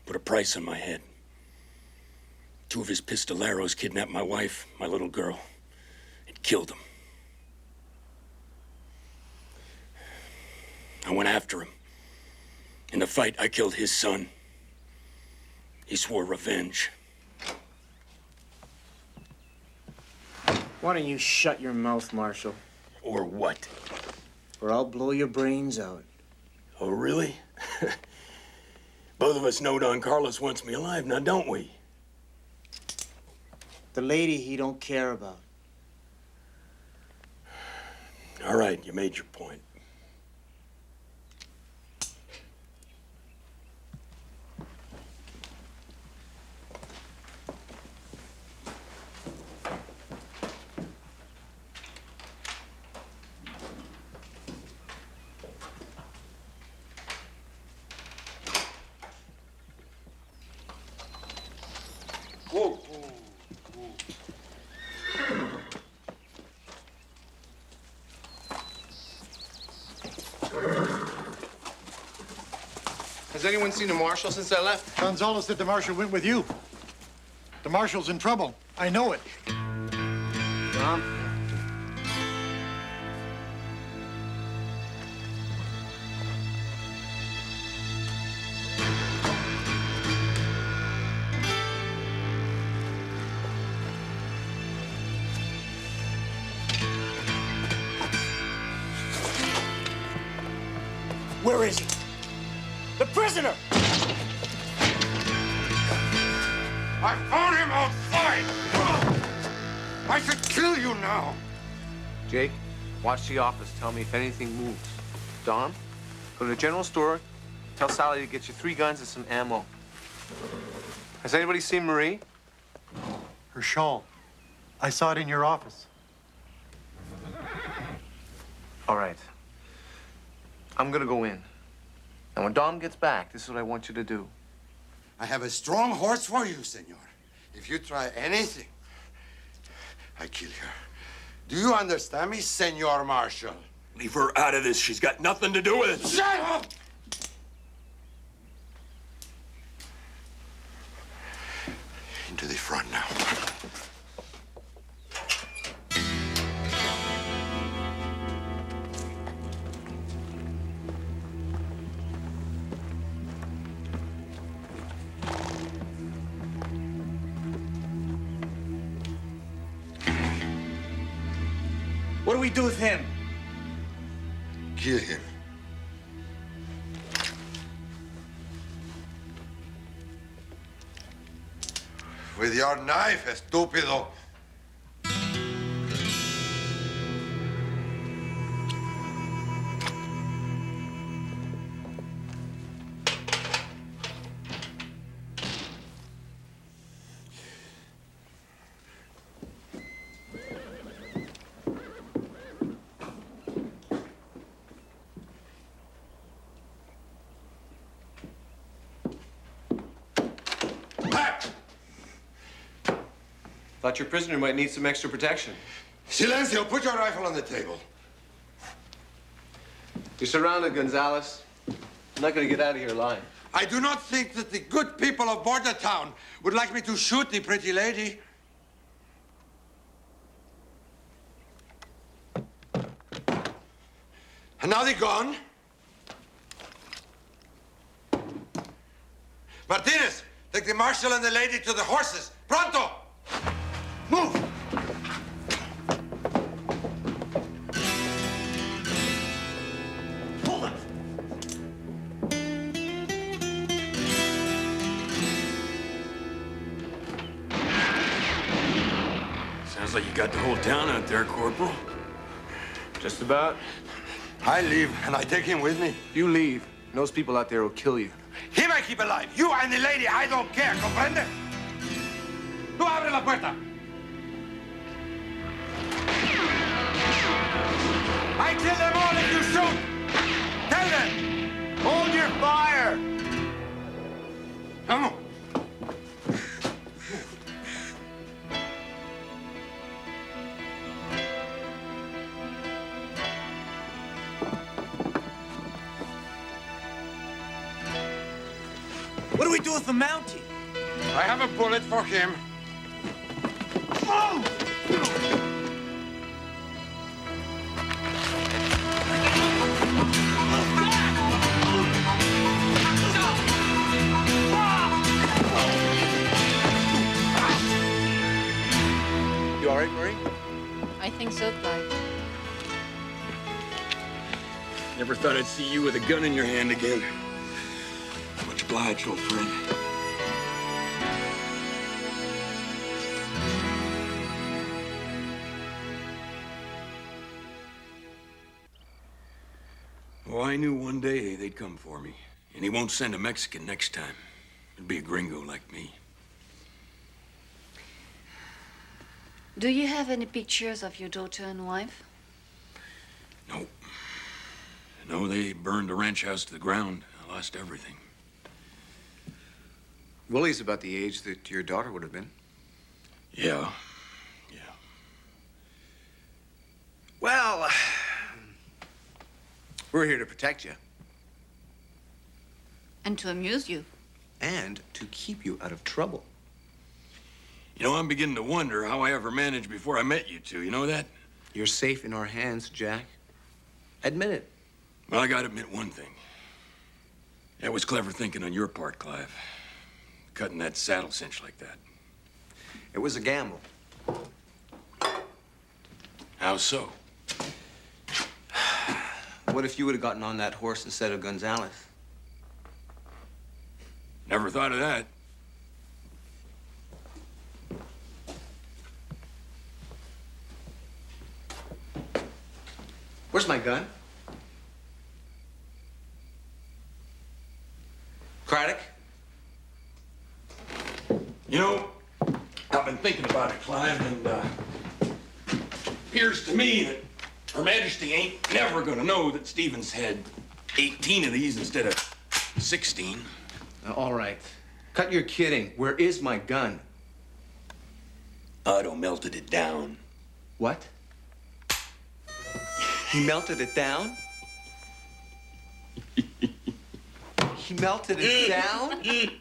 put a price on my head. 2 of his pistoleros kidnapped my wife, my little girl, and killed them. I went after him. In the fight, I killed his son. He swore revenge. Why don't you shut your mouth, Marshal? Or what? Or I'll blow your brains out. Oh, really? Both of us know Don Carlos wants me alive, now don't we? The lady he don't care about. All right, you made your point. Has anyone seen the Marshal since I left? Gonzalez said the Marshal went with you. The Marshal's in trouble. I know it. Tom? Where is he? The prisoner! I found him outside! I should kill you now! Jake, watch the office. Tell me if anything moves. Don, go to the general store. Tell Sally to get you 3 guns and some ammo. Has anybody seen Marie? Her shawl. I saw it in your office. All right. I'm gonna go in. And when Dom gets back, this is what I want you to do. I have a strong horse for you, senor. If you try anything, I kill her. Do you understand me, Senor Marshal? Leave her out of this. She's got nothing to do with it. Shut up! Into the front now. What do we do with him? Kill him. With your knife, estúpido. Thought your prisoner might need some extra protection. Silencio, put your rifle on the table. You're surrounded, Gonzalez. I'm not gonna get out of here alive. I do not think that the good people of Bordertown would like me to shoot the pretty lady. And now they're gone. Martinez, take the Marshal and the lady to the horses. Pronto! Move! Hold it! Sounds like you got the whole town out there, Corporal. Just about. I leave, and I take him with me. You leave. And those people out there will kill you. Him I keep alive. You and the lady, I don't care, comprende? Tú abre la puerta. I kill them all if you shoot. Tell them. Hold your fire! Come on. What do we do with the Mountie? I have a bullet for him. Oh! You all right, Marie? I think so, Clive. Never thought I'd see you with a gun in your hand again. Much obliged, old friend. Well, I knew one day they'd come for me. And he won't send a Mexican next time. It'd be a gringo like me. Do you have any pictures of your daughter and wife? No. No, they burned the ranch house to the ground. I lost everything. Willie's about the age that your daughter would have been. Yeah. Well, we're here to protect you. And to amuse you. And to keep you out of trouble. You know, I'm beginning to wonder how I ever managed before I met you two. You know that? You're safe in our hands, Jack. Admit it. Well, I gotta admit one thing. That was clever thinking on your part, Clive. Cutting that saddle cinch like that. It was a gamble. How so? What if you would have gotten on that horse instead of Gonzalez? Never thought of that. Where's my gun? Craddock? You know, I've been thinking about it, Clive, and appears to me that Her Majesty ain't never gonna know that Stevens had 18 of these instead of 16. All right. Cut your kidding. Where is my gun? Otto melted it down. What? He melted it down? He melted it down? He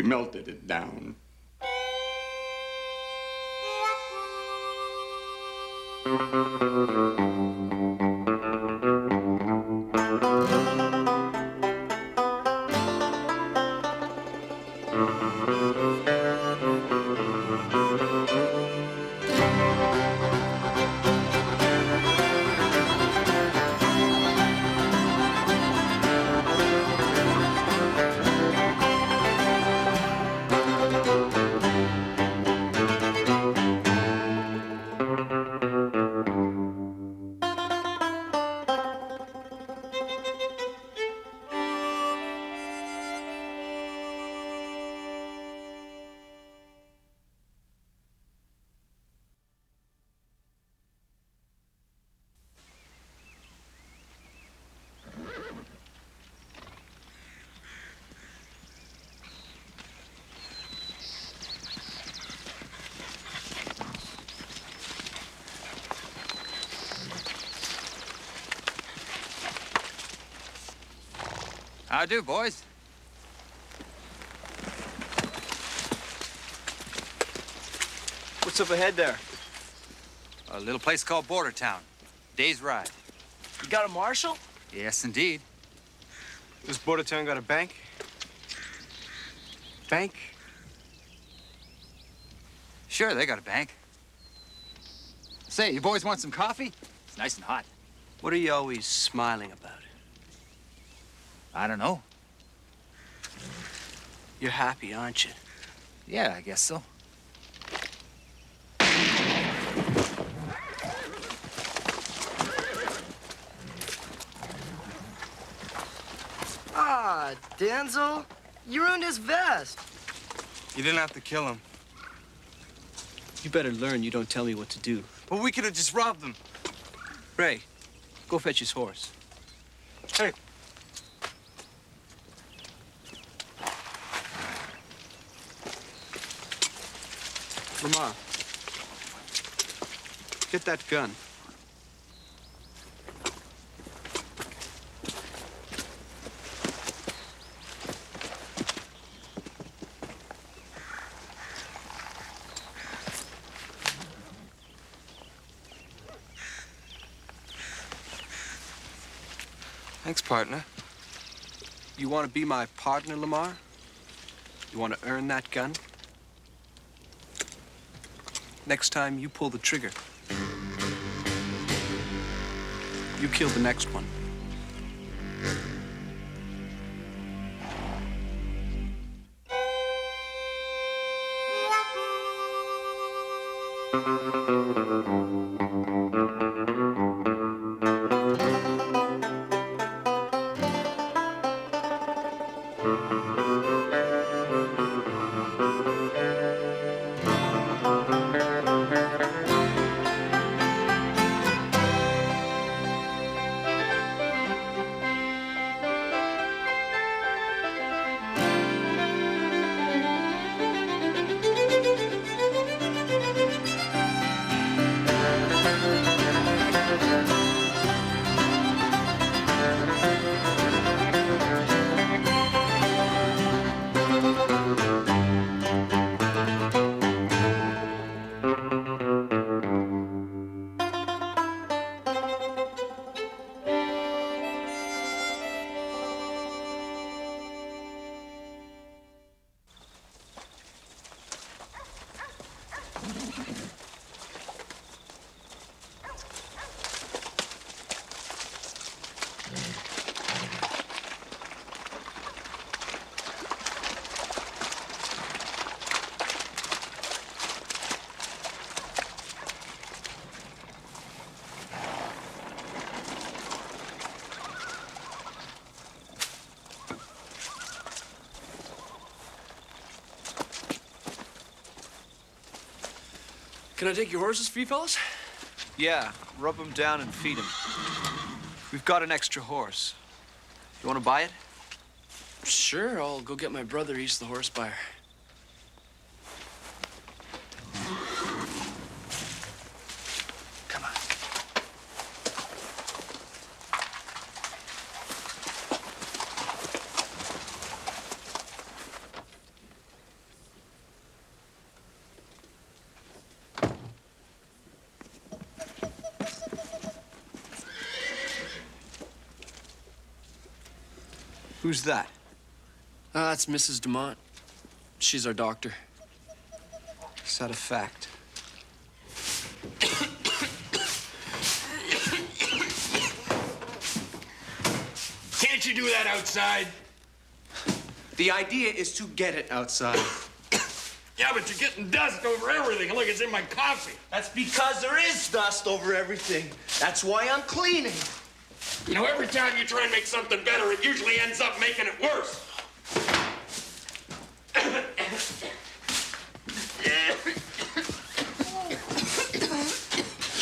melted it down. How do, boys? What's up ahead there? A little place called Bordertown. Day's ride. You got a Marshal? Yes, indeed. Does Bordertown got a bank? Bank? Sure, they got a bank. Say, you boys want some coffee? It's nice and hot. What are you always smiling about? I don't know. You're happy, aren't you? Yeah, I guess so. Ah, Denzel, you ruined his vest. You didn't have to kill him. You better learn you don't tell me what to do. Well, we could have just robbed him. Ray, go fetch his horse. Hey. Lamar, get that gun. Thanks, partner. You want to be my partner, Lamar? You want to earn that gun? Next time, you pull the trigger. You kill the next one. Can I take your horses for you fellas? Yeah, rub them down and feed them. We've got an extra horse. You want to buy it? Sure, I'll go get my brother. He's the horse buyer. Come on. Who's that? That's Mrs. Dumont. She's our doctor. Is that a fact? Can't you do that outside? The idea is to get it outside. Yeah, but you're getting dust over everything. Look, it's in my coffee. That's because there is dust over everything. That's why I'm cleaning. You know, every time you try and make something better, it usually ends up making it worse.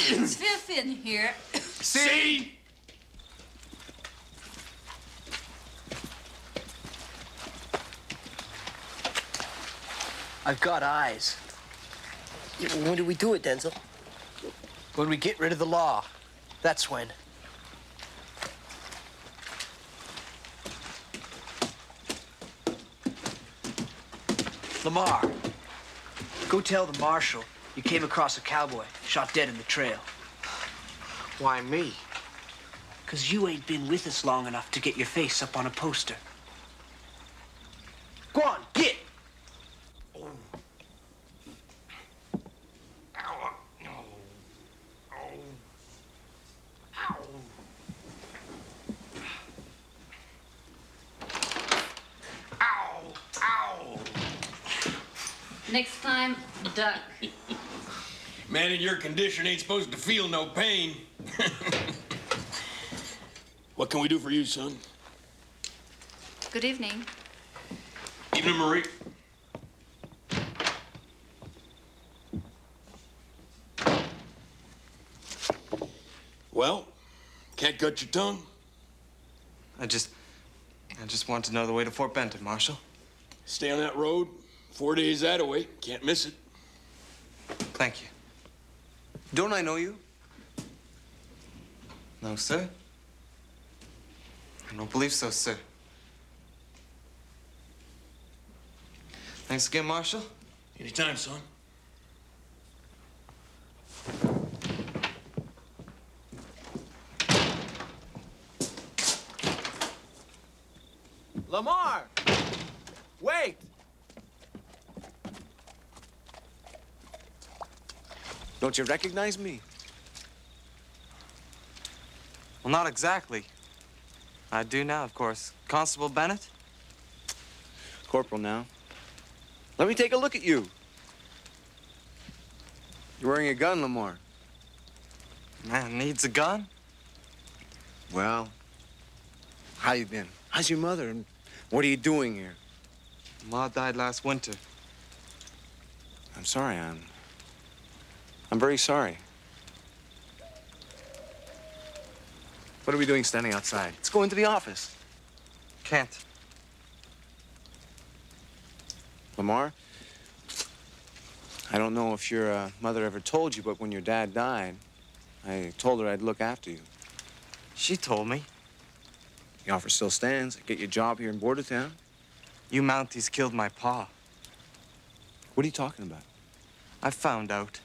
It's Viv in here. See? I've got eyes. When do we do it, Denzel? When we get rid of the law. That's when. Lamar, go tell the marshal you came across a cowboy shot dead in the trail. Why me? 'Cause you ain't been with us long enough to get your face up on a poster. Go on, get! Next time, duck. Man in your condition ain't supposed to feel no pain. What can we do for you, son? Good evening. Evening, Marie. Well, can't cut your tongue? I just want to know the way to Fort Benton, Marshal. Stay on that road. 4 days that away. Can't miss it. Thank you. Don't I know you? No, sir. I don't believe so, sir. Thanks again, Marshal. Anytime, son. Lamar! Wait! Don't you recognize me? Well, not exactly. I do now, of course. Constable Bennett? Corporal now. Let me take a look at you. You're wearing a gun, Lamar. Man needs a gun? Well, how you been? How's your mother? And what are you doing here? Ma died last winter. I'm sorry, I'm very sorry. What are we doing standing outside? Let's go into the office. Can't. Lamar, I don't know if your mother ever told you, but when your dad died, I told her I'd look after you. She told me. The offer still stands. I get you a job here in Bordertown. You Mounties killed my pa. What are you talking about? I found out.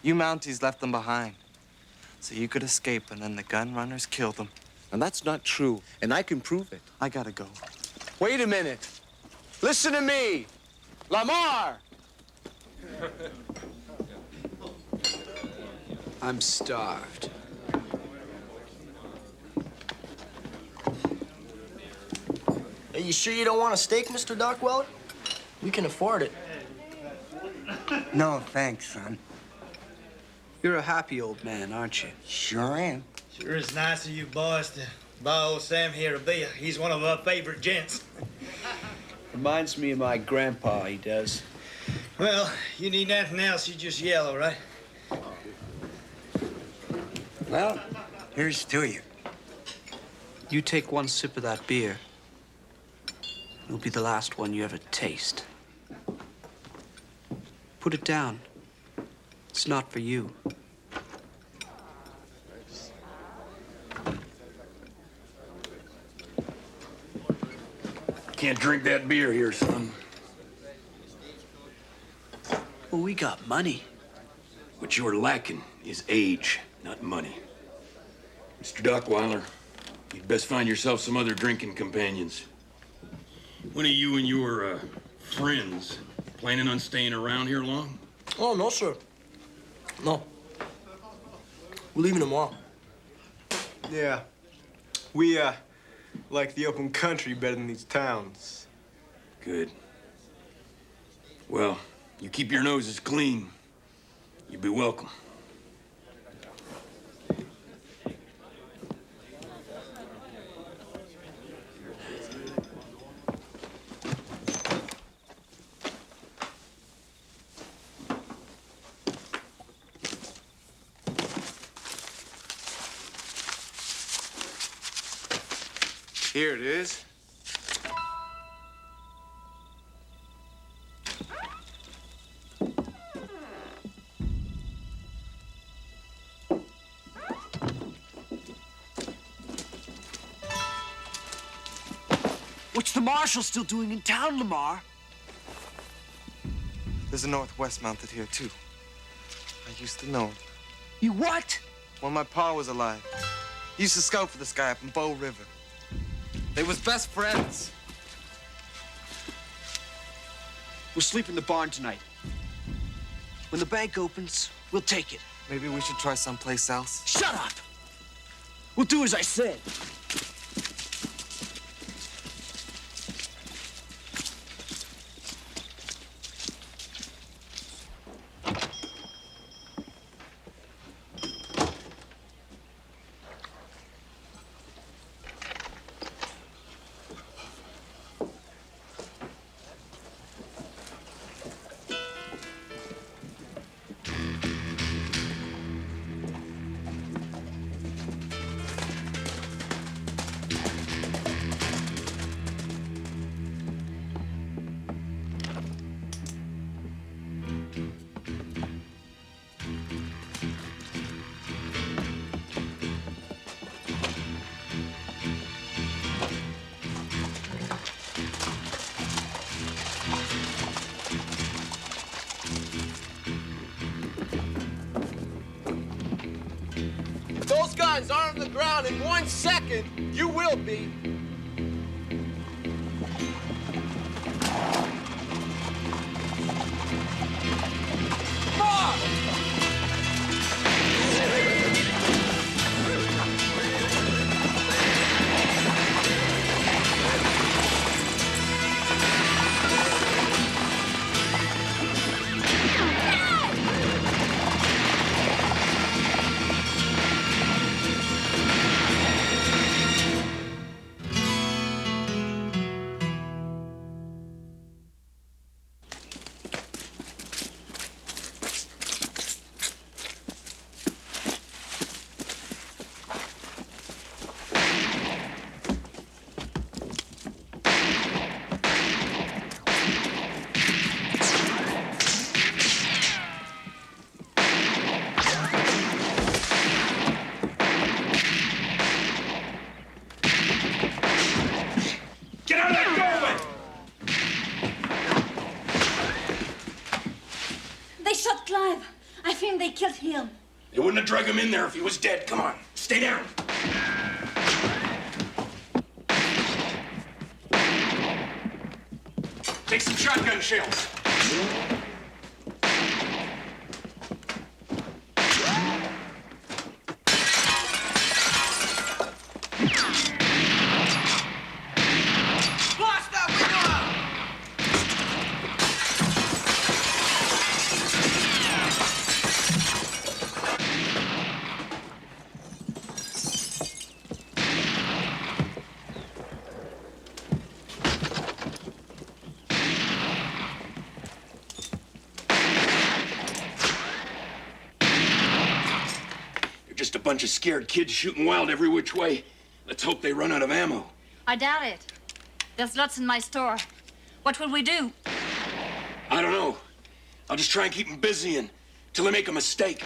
You Mounties left them behind, so you could escape, and then the gun runners killed them. And that's not true, and I can prove it. I gotta go. Wait a minute. Listen to me. Lamar! I'm starved. Are you sure you don't want a steak, Mr. Dockwell? We can afford it. No, thanks, son. You're a happy old man, aren't you? Sure am. Sure is nice of you boys to buy old Sam here a beer. He's one of our favorite gents. Reminds me of my grandpa, he does. Well, you need anything else, you just yell, all right? Well, here's to you. You take one sip of that beer. It'll be the last one you ever taste. Put it down. It's not for you. Can't drink that beer here, son. Well, we got money. What you're lacking is age, not money. Mr. Dockweiler, you'd best find yourself some other drinking companions. When are you and your friends planning on staying around here long? Oh, no, sir. No. We're leaving tomorrow. Yeah. We, like the open country better than these towns. Good. Well, you keep your noses clean. You'll be welcome. Here it is. What's the Marshal still doing in town, Lamar? There's a Northwest mounted here, too. I used to know him. You what? When my pa was alive. He used to scout for this guy up in Bow River. They was best friends. We'll sleep in the barn tonight. When the bank opens, we'll take it. Maybe we should try someplace else. Shut up! We'll do as I said. If those guns aren't on the ground in 1 second, you will be. Clive. I think they killed him. They wouldn't have drug him in there if he was dead. Come on, stay down. Take some shotgun shells. Just a bunch of scared kids shooting wild every which way. Let's hope they run out of ammo. I doubt it. There's lots in my store. What will we do? I don't know. I'll just try and keep them busy until they make a mistake.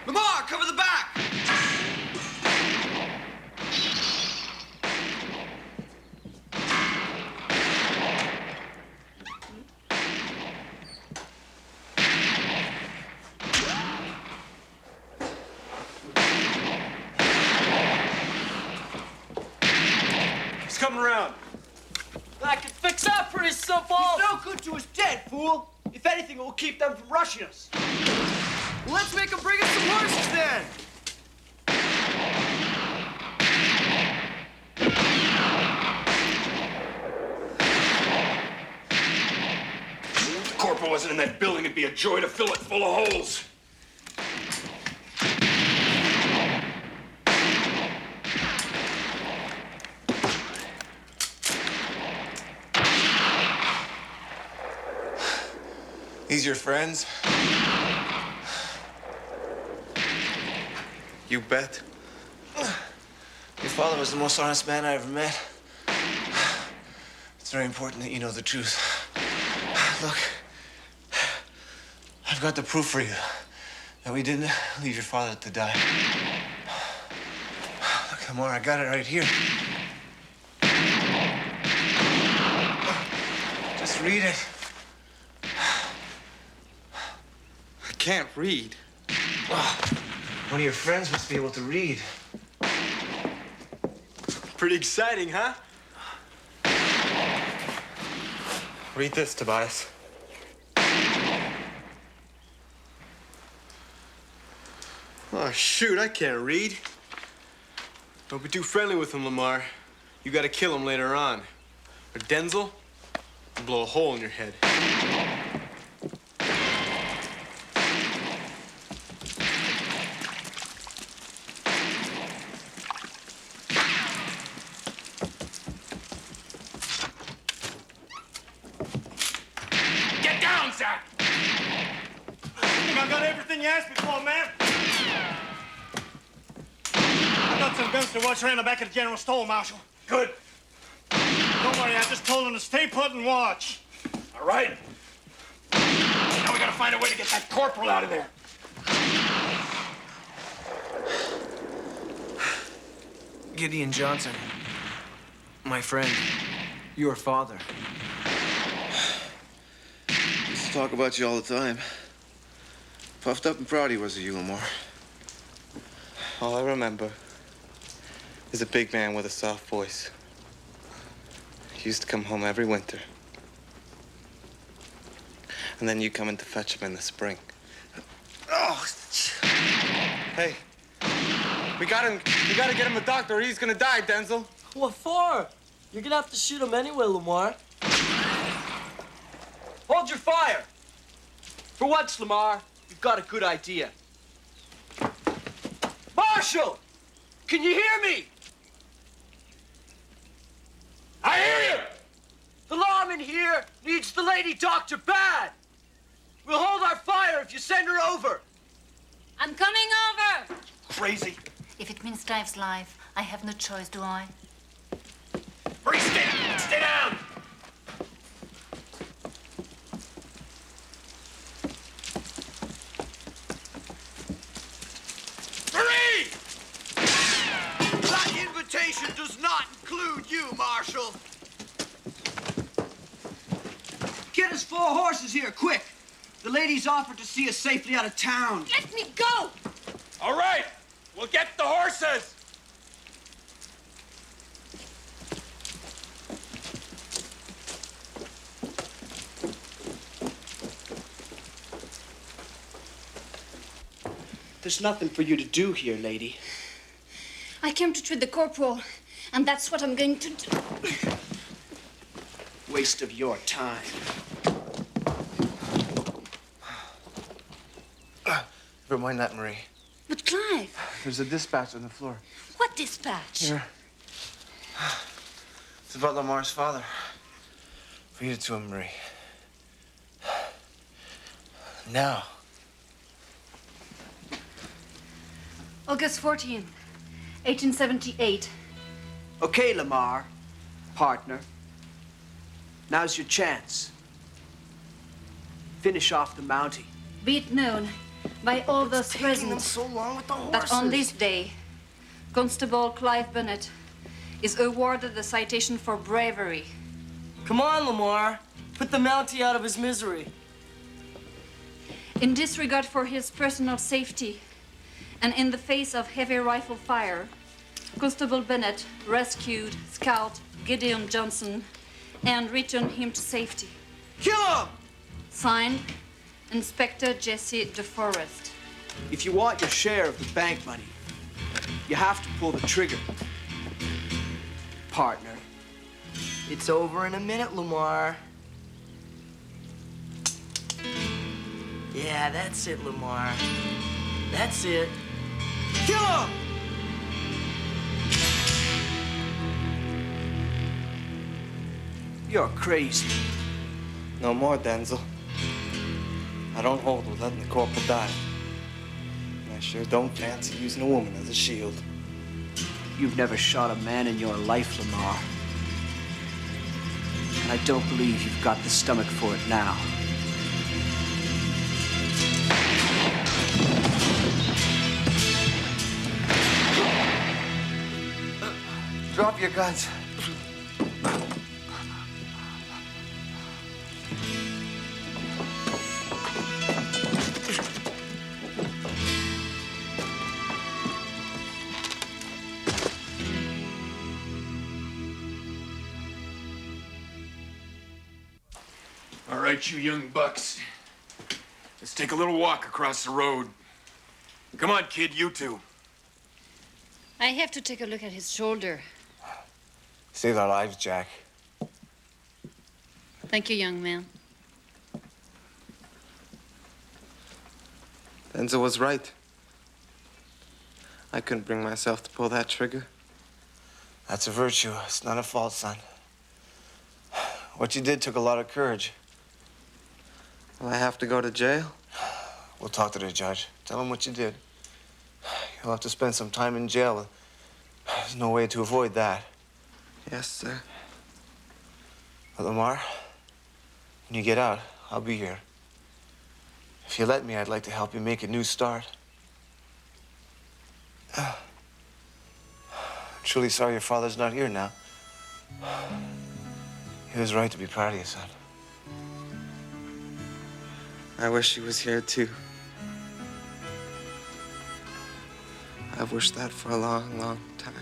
Lamar, cover the back! Coming around. I can fix that pretty simple. He's no good to us dead, fool. If anything, it will keep them from rushing us. Well, let's make them bring us some horses then. If the Corporal wasn't in that building, it'd be a joy to fill it full of holes. These your friends? You bet. Your father was the most honest man I ever met. It's very important that you know the truth. Look, I've got the proof for you that we didn't leave your father to die. Look, Comar, I got it right here. Just read it. can't read. One of your friends must be able to read. Pretty exciting, huh? Read this, Tobias. Oh, shoot, I can't read. Don't be too friendly with him, Lamar. You gotta kill him later on. Or Denzel will blow a hole in your head. Get down, Zach! I think I got everything you asked me for, man. I got some guns to watch around the back of the general store, Marshal. Good. Don't worry, I just told them to stay put and watch. All right. Now we gotta find a way to get that corporal out of there. Gideon Johnson, my friend, your father. Used to talk about you all the time. Puffed up and proud he was of you, Lamar. All I remember is a big man with a soft voice. He used to come home every winter. And then you come in to fetch him in the spring. Oh! Hey, we gotta get him a doctor or he's gonna die, Denzel. What for? You're gonna have to shoot him anyway, Lamar. Hold your fire. For once, Lamar, you've got a good idea. Marshal! Can you hear me? I hear you! The lawman here needs the lady doctor bad. We'll hold our fire if you send her over. I'm coming over. Crazy. If it means Clive's life, I have no choice, do I? Marie, stay down! Marie! That invitation does not include you, Marshal. Get us 4 horses here, quick. The lady's offered to see us safely out of town. Let me go! All right, we'll get the horses! There's nothing for you to do here, lady. I came to treat the corporal, and that's what I'm going to do. Waste of your time. Never mind that, Marie. But Clive, There's a dispatch on the floor. what dispatch? Here. It's about Lamar's father. Read it to him, Marie. Now. August 14th, 1878. Okay, Lamar, partner. Now's your chance. Finish off the Mountie. Be it known by all those present so long with the that on this day, Constable Clive Bennett is awarded the citation for bravery. Come on, Lamar. Put the Mountie out of his misery. In disregard for his personal safety and in the face of heavy rifle fire, Constable Bennett rescued Scout Gideon Johnson and returned him to safety. Kill him! Signed, Inspector Jesse DeForest. If you want your share of the bank money, you have to pull the trigger. Partner. It's over in a minute, Lamar. Yeah, that's it, Lamar. That's it. Kill him! You're crazy. No more, Denzel. I don't hold with letting the corporal die. And I sure don't fancy using a woman as a shield. You've never shot a man in your life, Lamar. And I don't believe you've got the stomach for it now. Drop your guns. right, you young bucks. Let's take a little walk across the road. Come on, kid, you two. I have to take a look at his shoulder. Saved our lives, Jack. Thank you, young man. Denzel was right. I couldn't bring myself to pull that trigger. That's a virtue. It's not a fault, son. What you did took a lot of courage. Will I have to go to jail? We'll talk to the judge. Tell him what you did. You'll have to spend some time in jail. There's no way to avoid that. Yes, sir. But Lamar, when you get out, I'll be here. If you let me, I'd like to help you make a new start. I'm truly sorry your father's not here now. He was right to be proud of you, son. I wish he was here, too. I've wished that for a long, long time.